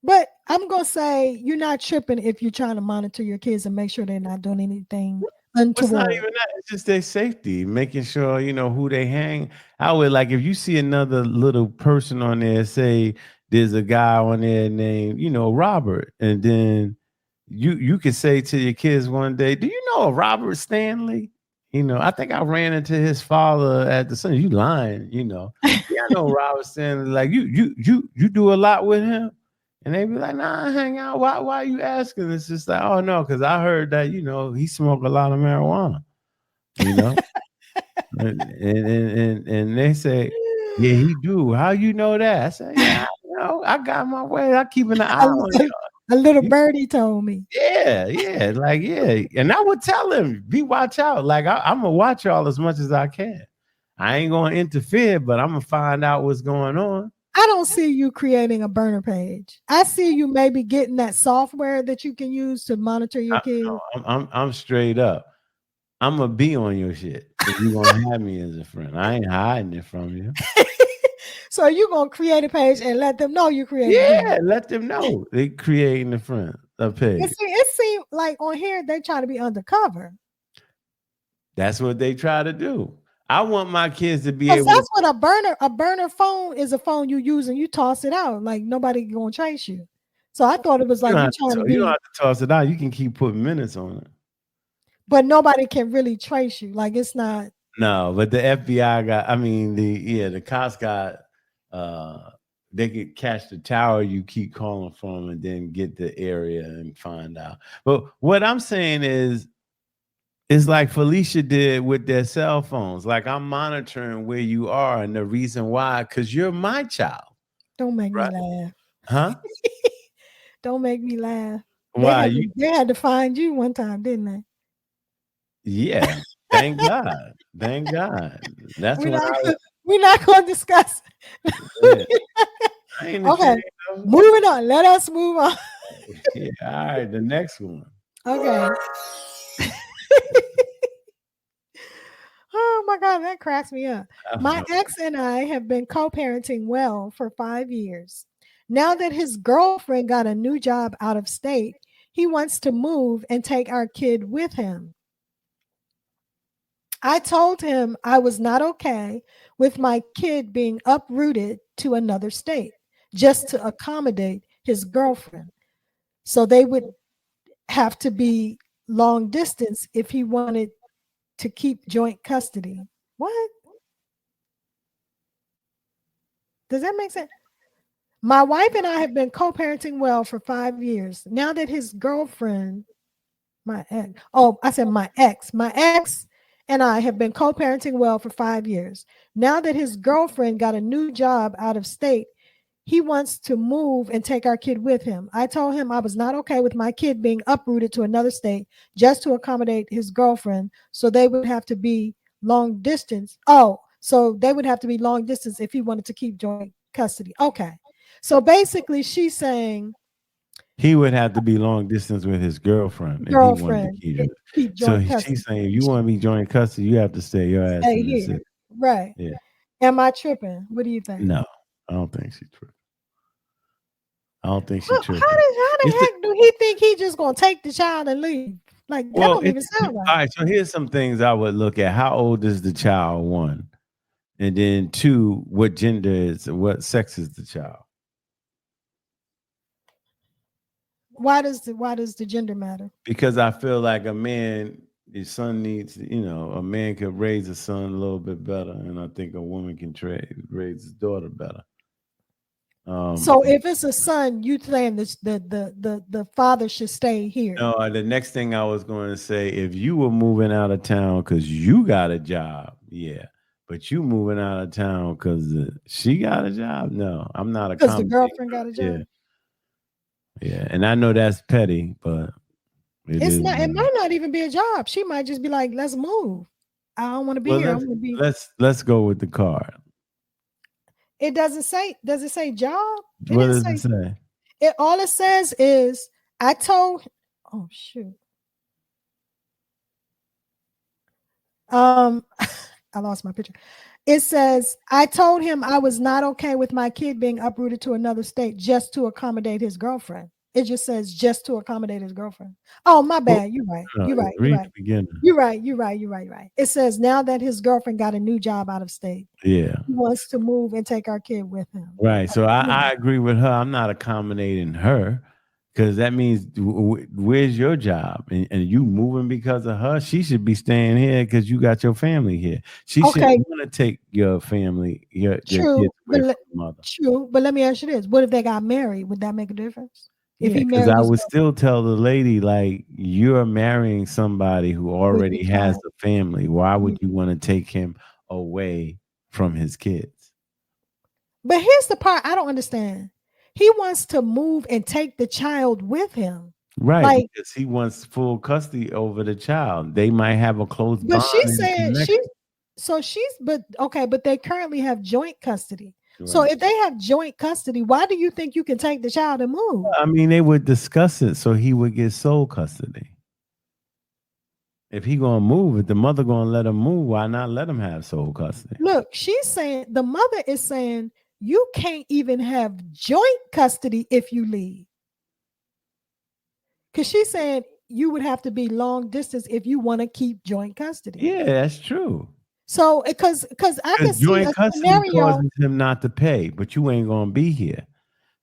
But I'm gonna say you're not tripping if you're trying to monitor your kids and make sure they're not doing anything It's not untoward. even that. It's just their safety, making sure you know who they hang out with. Like if you see another little person on there, say there's a guy on there named Robert, and then you could say to your kids one day, "Do you know a Robert Stanley?" I think I ran into his father at the Sun. You lying? Yeah, I know Robert Stanley. Like you do a lot with him. And they be like, nah, I hang out. Why are you asking? It's just like, oh no, because I heard that, he smoked a lot of marijuana, you know? and they say, yeah, he do. How you know that? I said, yeah, I got my way. I keep an eye A, on a little you. birdie told me. Yeah, like, yeah. And I would tell him, watch out. Like, I'm going to watch y'all as much as I can. I ain't going to interfere, but I'm going to find out what's going on. I don't see you creating a burner page. I see you maybe getting that software that you can use to monitor your kids. I'm straight up. I'm gonna be on your shit if you gonna have me as a friend. I ain't hiding it from you. So you're gonna create a page and let them know you created a page. Yeah, let them know they creating a page. It seems like on here they try to be undercover. That's what they try to do. I want my kids to be Because able. that's what a burner phone is. A phone you use and you toss it out. Like nobody gonna trace you. So I thought it was like you trying to be. You don't have to toss it out. You can keep putting minutes on it. But nobody can really trace you. Like it's not. No, but the FBI got. I mean, the cops got. They could catch the tower you keep calling from, and then get the area and find out. But what I'm saying is. It's like Felicia did with their cell phones. Like I'm monitoring where you are and the reason why, because you're my child. Don't make right? me laugh. Huh? Don't make me laugh. Why? They had to find you one time, didn't they? Yeah. Thank God. Thank God. That's we're when not going to discuss. Yeah. I ain't Okay. Moving on. Let us move on. Yeah. All right. The next one. Okay. Oh my God, that cracks me up. My ex and I have been co-parenting well for 5 years. Now that his girlfriend got a new job out of state, he wants to move and take our kid with him. I told him I was not okay with my kid being uprooted to another state just to accommodate his girlfriend. So they would have to be long distance if he wanted to keep joint custody. What? Does that make sense? My wife and I have been co-parenting well for 5 years. Now that his girlfriend, my ex and I have been co-parenting well for 5 years. Now that his girlfriend got a new job out of state, he wants to move and take our kid with him. I told him I was not okay with my kid being uprooted to another state just to accommodate his girlfriend. So they would have to be long distance. So they would have to be long distance if he wanted to keep joint custody. Okay. So basically she's saying he would have to be long distance with his girlfriend if he wanted to keep joint custody. She's saying if you want to be joint custody, you have to stay your ass in the city. Right. Yeah. Am I tripping? What do you think? No, I don't think she's tripping. How the heck do he think he just gonna take the child and leave? Like that don't even sound right. All right, so here's some things I would look at. How old is the child? 1, and then 2, what gender is? What sex is the child? Why does the gender matter? Because I feel like a man Your son needs, a man could raise a son a little bit better, and I think a woman can raise his daughter better. So if it's a son, you saying the father should stay here? No, the next thing I was going to say, if you were moving out of town because you got a job, yeah. But you moving out of town because she got a job? No, I'm not Because the accommodating girlfriend got her. a job. Yeah, and I know that's petty, but It's not. It might not even be a job. She might just be like, "Let's move. I don't want to be here. I want to be." Let's go with the card. It doesn't say. Does it say job? What does it say? All it says is, I told. Oh shoot. I lost my picture. It says, I told him I was not okay with my kid being uprooted to another state just to accommodate his girlfriend. It just says just to accommodate his girlfriend. Oh, my bad. You're right. You're right. You're right. You're right. You're right. You're right. Right. It says now that his girlfriend got a new job out of state. Yeah. He wants to move and take our kid with him. Right. So I agree with her. I'm not accommodating her. Because that means where's your job? And you moving because of her? She should be staying here because you got your family here. She shouldn't want to take your family, your kids away from the mother. True, but let me ask you this. What if they got married? Would that make a difference? If he married, because I would still tell the lady, like, you're marrying somebody who already has a family. Why would you want to take him away from his kids? But here's the part I don't understand. He wants to move and take the child with him. Right, because he wants full custody over the child. They might have a close bond. But she said but they currently have joint custody. Right. So if they have joint custody, why do you think you can take the child and move? I mean, they would discuss it so he would get sole custody. If he gonna move, if the mother gonna let him move, why not let him have sole custody? Look, she's saying, the mother is saying, you can't even have joint custody if you leave. Because she's saying you would have to be long distance if you want to keep joint custody. Yeah, that's true. So because I can see joint a custody scenario causes him not to pay, but you ain't gonna be here.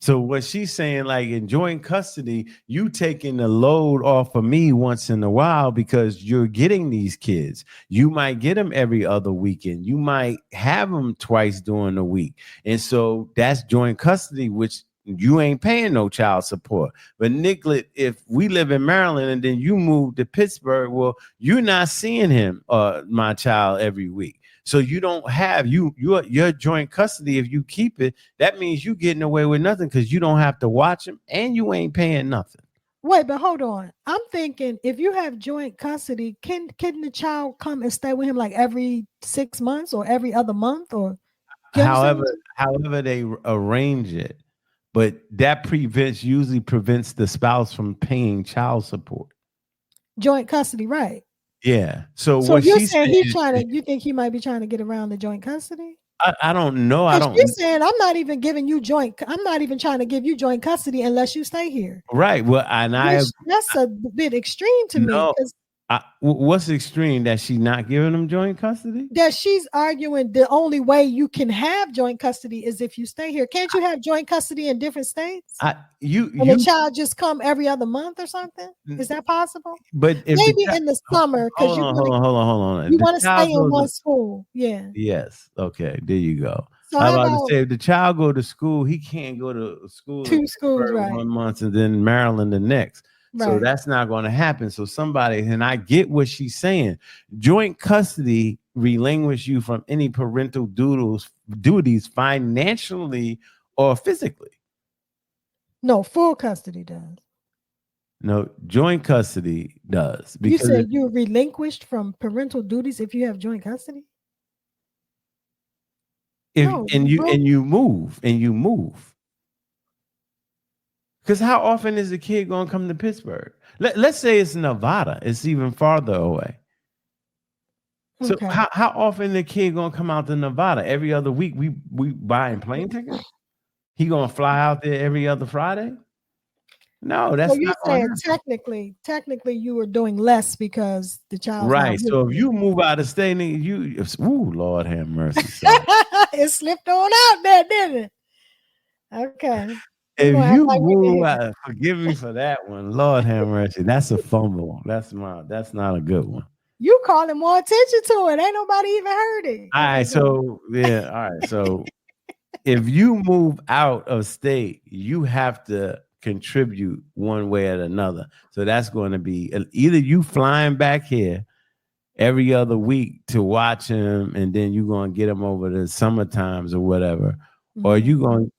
So what she's saying, like in joint custody, you taking the load off of me once in a while because you're getting these kids. You might get them every other weekend. You might have them twice during the week. And so that's joint custody, which you ain't paying no child support. But Nicolette, if we live in Maryland and then you move to Pittsburgh, well, you're not seeing him, my child, every week. So you don't have your joint custody. If you keep it, that means you getting away with nothing because you don't have to watch him and you ain't paying nothing. Wait, but hold on. I'm thinking if you have joint custody, can the child come and stay with him like every 6 months or every other month or however they arrange it, but that usually prevents the spouse from paying child support. Joint custody, right? Yeah. So what you're saying you think he might be trying to get around the joint custody? I don't know. She's saying I'm not even giving you I'm not even trying to give you joint custody unless you stay here. Right. Well, that's a bit extreme to me. What's extreme? That she's not giving them joint custody? That she's arguing the only way you can have joint custody is if you stay here. Can't you have joint custody in different states? The child just come every other month or something? Is that possible? But maybe in the summer because hold on. You want to stay in one school. Yeah. Yes. Okay. There you go. So I was about to say if the child go to school, he can't go to school 2 schools, right? 1 month and then Maryland the next. Right. So that's not going to happen. So and I get what she's saying. Joint custody relinquish you from any parental duties financially or physically. No, full custody does. No, joint custody does. Because you said you're relinquished from parental duties if you have joint custody? You move. Because how often is the kid going to come to Pittsburgh? Let's say it's Nevada. It's even farther away. So how often the kid going to come out to Nevada? Every other week we buying plane tickets? He going to fly out there every other Friday? No, that's you're saying technically you were doing less because the child. Right. So if you move out of state, Lord have mercy. It slipped on out there, didn't it? Okay. If you move forgive me for that one. Lord have mercy. That's a fumble. That's not a good one. You calling more attention to it. Ain't nobody even heard it. All right, so yeah, all right. So if you move out of state, you have to contribute one way or another. So that's going to be either you flying back here every other week to watch him, and then you're going to get him over the summer times or whatever, or you going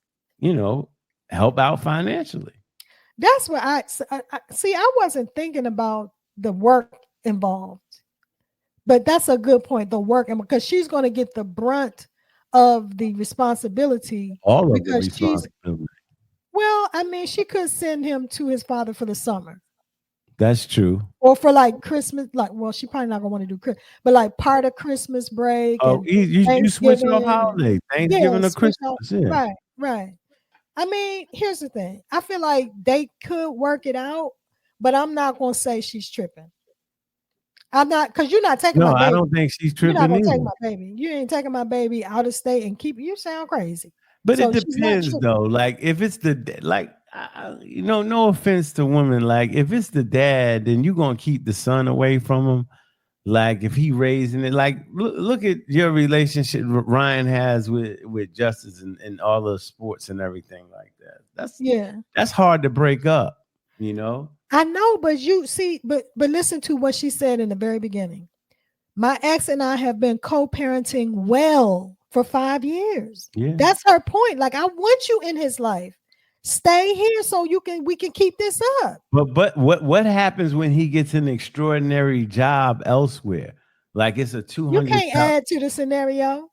to, help out financially. That's what I see. I wasn't thinking about the work involved, but that's a good point. The work, because she's going to get the brunt of the responsibility. All of the responsibility. Well, I mean, she could send him to his father for the summer. That's true. Or for like Christmas, she probably not gonna want to do Christmas, but like part of Christmas break. Oh, you switch off holiday, Thanksgiving or Christmas. Yeah. Right. I mean, here's the thing. I feel like they could work it out, but I'm not gonna say she's tripping. I'm not, because you're not taking my baby. No, I don't think she's tripping. You're not gonna take my baby. You ain't taking my baby out of state and you sound crazy. But so it depends though. Like if it's no offense to women, like if it's the dad, then you're gonna keep the son away from him. Like if he raising it, like look at your relationship Ryan has with Justice and all the sports and everything like that. That's hard to break up, I know, but you see, but listen to what she said in the very beginning. My ex and I have been co-parenting well for 5 years. Yeah. That's her point. Like, I want you in his life. Stay here so we can keep this up. But what happens when he gets an extraordinary job elsewhere? Like it's a 200. You can't add to the scenario.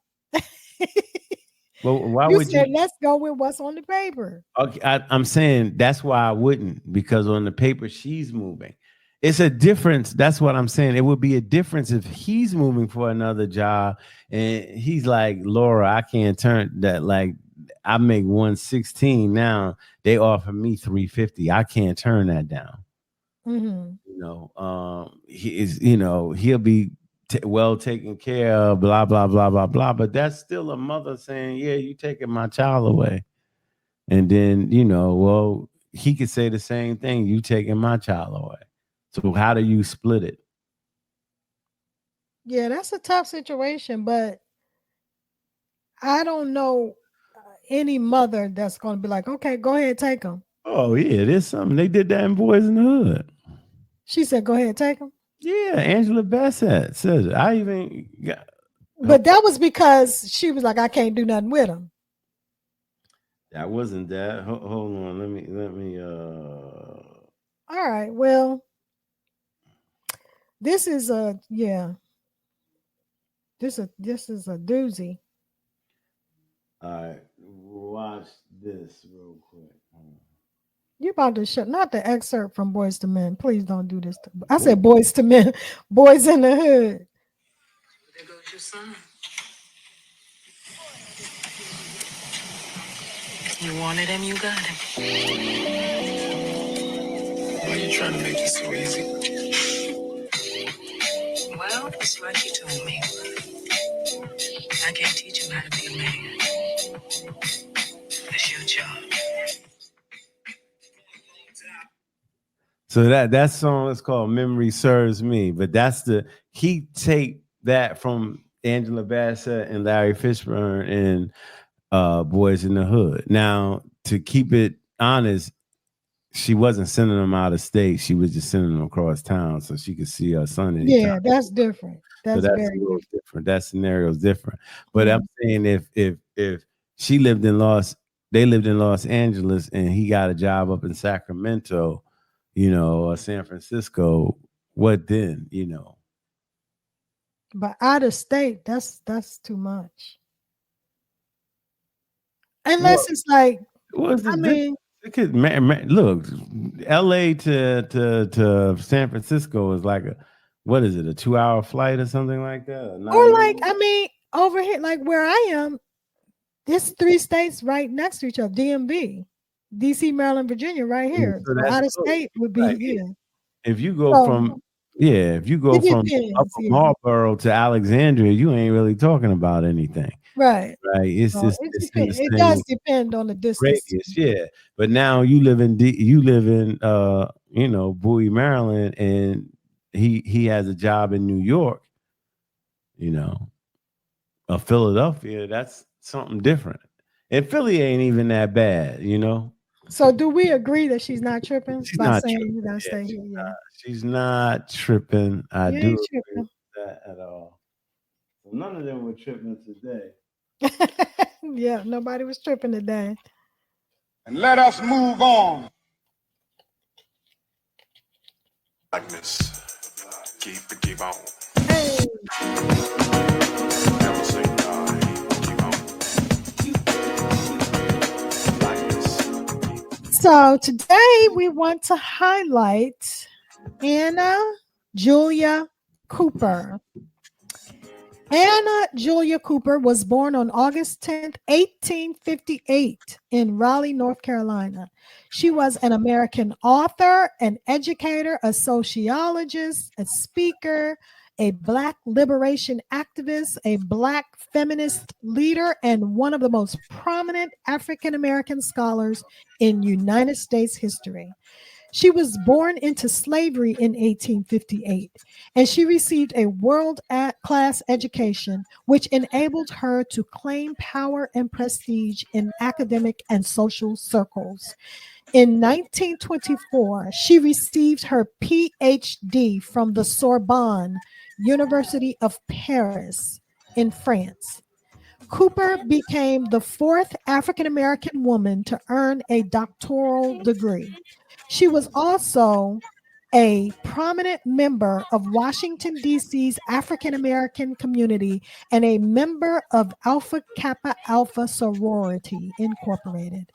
Well, why you would said, you? Let's go with what's on the paper. Okay, I'm saying that's why I wouldn't, because on the paper she's moving. It's a difference. That's what I'm saying. It would be a difference if he's moving for another job and he's like, Laura, I can't turn that. Like, I make 116 now. They offer me 350. I can't turn that down. He is, he'll be well taken care of, blah, blah, blah, blah, blah. But that's still a mother saying, yeah, you taking my child away. And then, well, he could say the same thing. You taking my child away. So how do you split it? Yeah, that's a tough situation, but I don't know any mother that's going to be like, okay, go ahead, take them. Oh, yeah, there's something. They did that in Boys in the Hood. She said, go ahead, take them. Yeah, Angela Bassett says it. I even got. But that was because she was like, I can't do nothing with him. That wasn't that. Hold on. Let me. All right. Well, this is a This is a doozy. All right, watch this real quick. You about to shut, not the excerpt from Boys to Men. Please don't do this. I said Boys to Men, Boys in the Hood. There goes your son. You wanted him, you got him. Why are you trying to make it so easy? Well, it's like you told me. I can't teach him how to be a man. That's your job. So that song is called Memory Serves Me, but he take that from Angela Bassett and Larry Fishburne and Boys in the Hood. Now, to keep it honest, she wasn't sending them out of state. She was just sending them across town so she could see her son. Yeah, that's different. That's very different. That scenario is different. But I'm saying if she lived in they lived in Los Angeles and he got a job up in Sacramento, or San Francisco, what then, But out of state, that's too much. Unless it's like, it could look, LA to San Francisco is like a 2-hour flight or something like that? Or like, over here, like where I am, there's 3 states right next to each other, DMV. DC, Maryland, Virginia, right here. So out of state would be If you go from Upper Marlboro to Alexandria, you ain't really talking about anything. Right. It does depend on the distance. Radius, yeah. But now you live in Bowie, Maryland, and he has a job in New York, you know, or Philadelphia, that's something different. And Philly ain't even that bad, you know. So do we agree that she's not tripping She's by not saying tripping. you gotta Yeah, stay here? Yeah. she's not tripping. I You do ain't agree tripping. with that at all. So none of them were tripping today. Yeah, nobody was tripping today. And let us move on. Blackness. Keep on. Hey. Never say die. Keep on. Blackness. So today we want to highlight Anna Julia Cooper. Anna Julia Cooper was born on August 10th, 1858 in Raleigh, North Carolina. She was an American author, an educator, a sociologist, a speaker, a Black liberation activist, a Black feminist leader, and one of the most prominent African American scholars in United States history. She was born into slavery in 1858, and she received a world class education, which enabled her to claim power and prestige in academic and social circles. In 1924, she received her PhD from the Sorbonne University of Paris in France. Cooper became the fourth African American woman to earn a doctoral degree. She was also a prominent member of Washington, D.C.'s African American community and a member of Alpha Kappa Alpha Sorority Incorporated.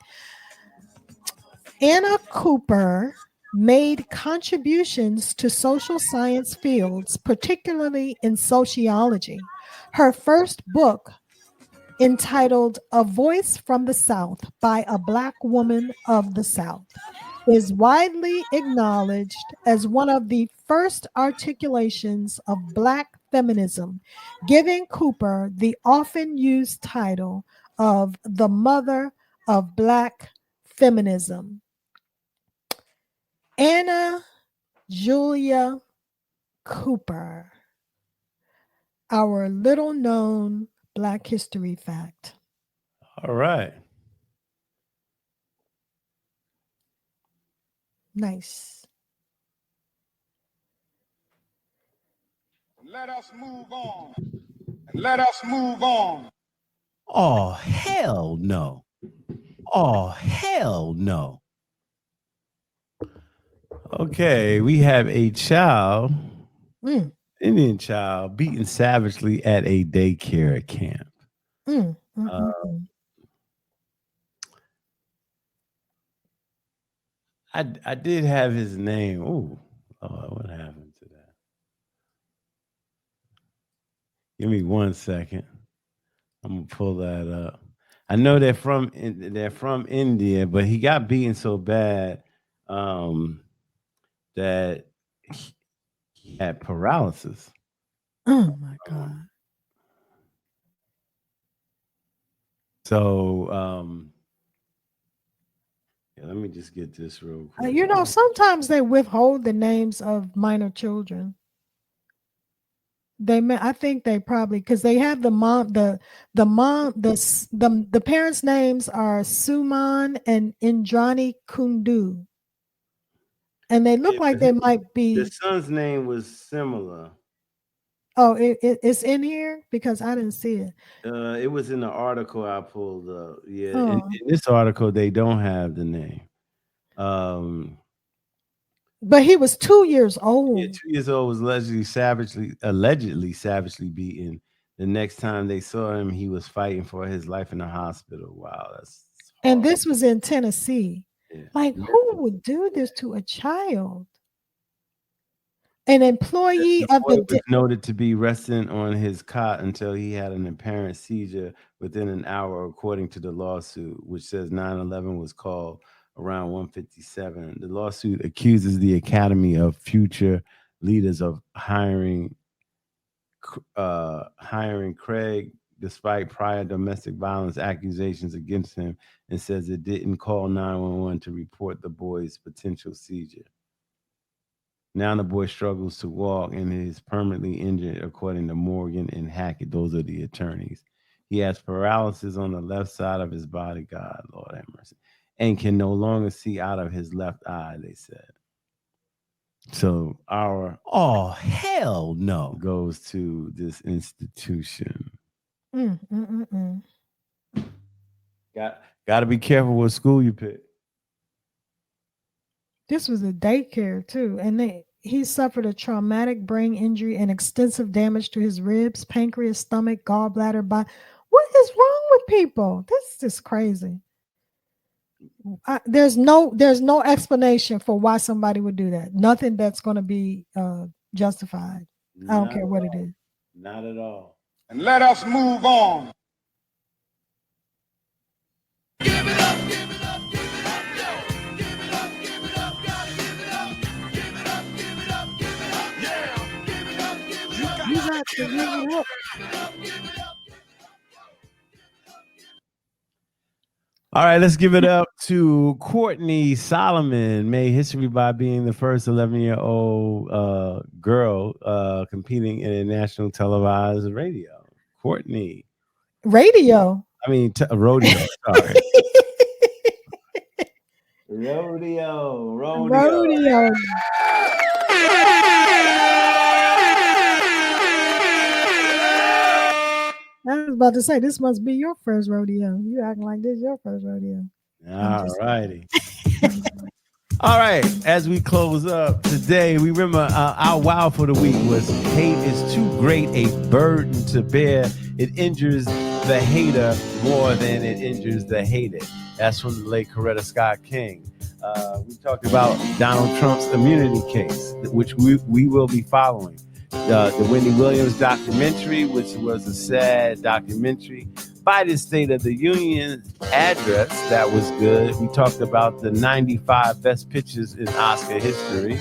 Anna Cooper made contributions to social science fields, particularly in sociology. Her first book, entitled A Voice from the South by a Black Woman of the South, is widely acknowledged as one of the first articulations of Black feminism, giving Cooper the often used title of the mother of Black feminism. Anna Julia Cooper, our little known Black history fact. All right. Nice. Let us move on. And let us move on. Oh, hell no. Oh, hell no. Okay, we have a child, Indian child, beaten savagely at a daycare camp. I did have his name. Oh, what happened to that? Give me 1 second. I'm gonna pull that up. I know they're from India, but he got beaten so bad that he had paralysis. Oh my God. So yeah, let me just get this real quick. You know, sometimes they withhold the names of minor children. I think they probably, because they have the parents' names are Suman and Indrani Kundu, and they look like they might be. The son's name was similar. Oh, it's in here because I didn't see it. It was in the article I pulled up. Yeah, in this article they don't have the name. But he was 2 years old. Yeah, 2 years old, was allegedly savagely beaten. The next time they saw him, he was fighting for his life in the hospital. Wow, that's horrible. And this was in Tennessee. Yeah. Like, who would do this to a child? An employee of the boy was noted to be resting on his cot until he had an apparent seizure within an hour, according to the lawsuit, which says 9/11 was called around 1:57. The lawsuit accuses the Academy of Future Leaders of hiring Craig despite prior domestic violence accusations against him, and says it didn't call 911 to report the boy's potential seizure. Now the boy struggles to walk and is permanently injured, according to Morgan and Hackett. Those are the attorneys. He has paralysis on the left side of his body. God, Lord have mercy. And can no longer see out of his left eye, they said. So our hell no goes to this institution. Got to be careful what school you pick. This was a daycare too, and he suffered a traumatic brain injury and extensive damage to his ribs, pancreas, stomach, gallbladder. What is wrong with people? This is just crazy. There's no explanation for why somebody would do that. Nothing that's going to be justified. I don't care what it is. Not at all. And let us move on. Give it up, give it up, give it up, yo. Give it up, give it up, gotta give it up. Give it up, give it up, give it up, yeah. Give it up, give it up. You got to give it up. All right, let's give it up to Courtney Solomon, made history by being the first 11-year-old girl competing in a national televised radio. Courtney. Radio. I mean, rodeo. Sorry. Rodeo. I was about to say, this must be your first rodeo. You acting like this is your first rodeo. All righty. All right. As we close up today, we remember our wow for the week was hate is too great a burden to bear. It injures the hater more than it injures the hated. That's from the late Coretta Scott King. We talked about Donald Trump's immunity case, which we will be following. The Wendy Williams documentary, which was a sad documentary. Biden State of the Union address, that was good. We talked about the 95 best pictures in Oscar history.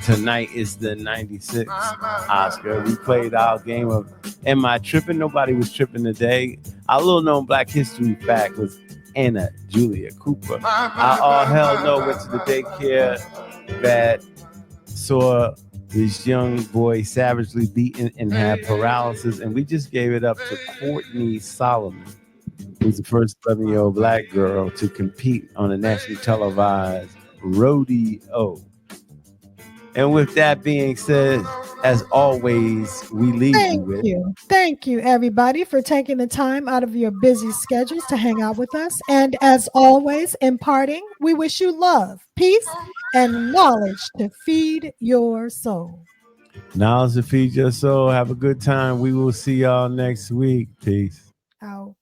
Tonight is the 96th Oscar. We played our game of Am I Tripping? Nobody was tripping today. Our little known Black history fact was Anna Julia Cooper. Our all hell no went to the daycare that saw this young boy savagely beaten and had paralysis. And we just gave it up to Courtney Solomon, who's the first 11-year-old Black girl to compete on a nationally televised rodeo. And with that being said, as always, we leave you with. Thank you, everybody, for taking the time out of your busy schedules to hang out with us. And as always, in parting, we wish you love, peace, and knowledge to feed your soul. Knowledge to feed your soul. Have a good time. We will see y'all next week. Peace. Out.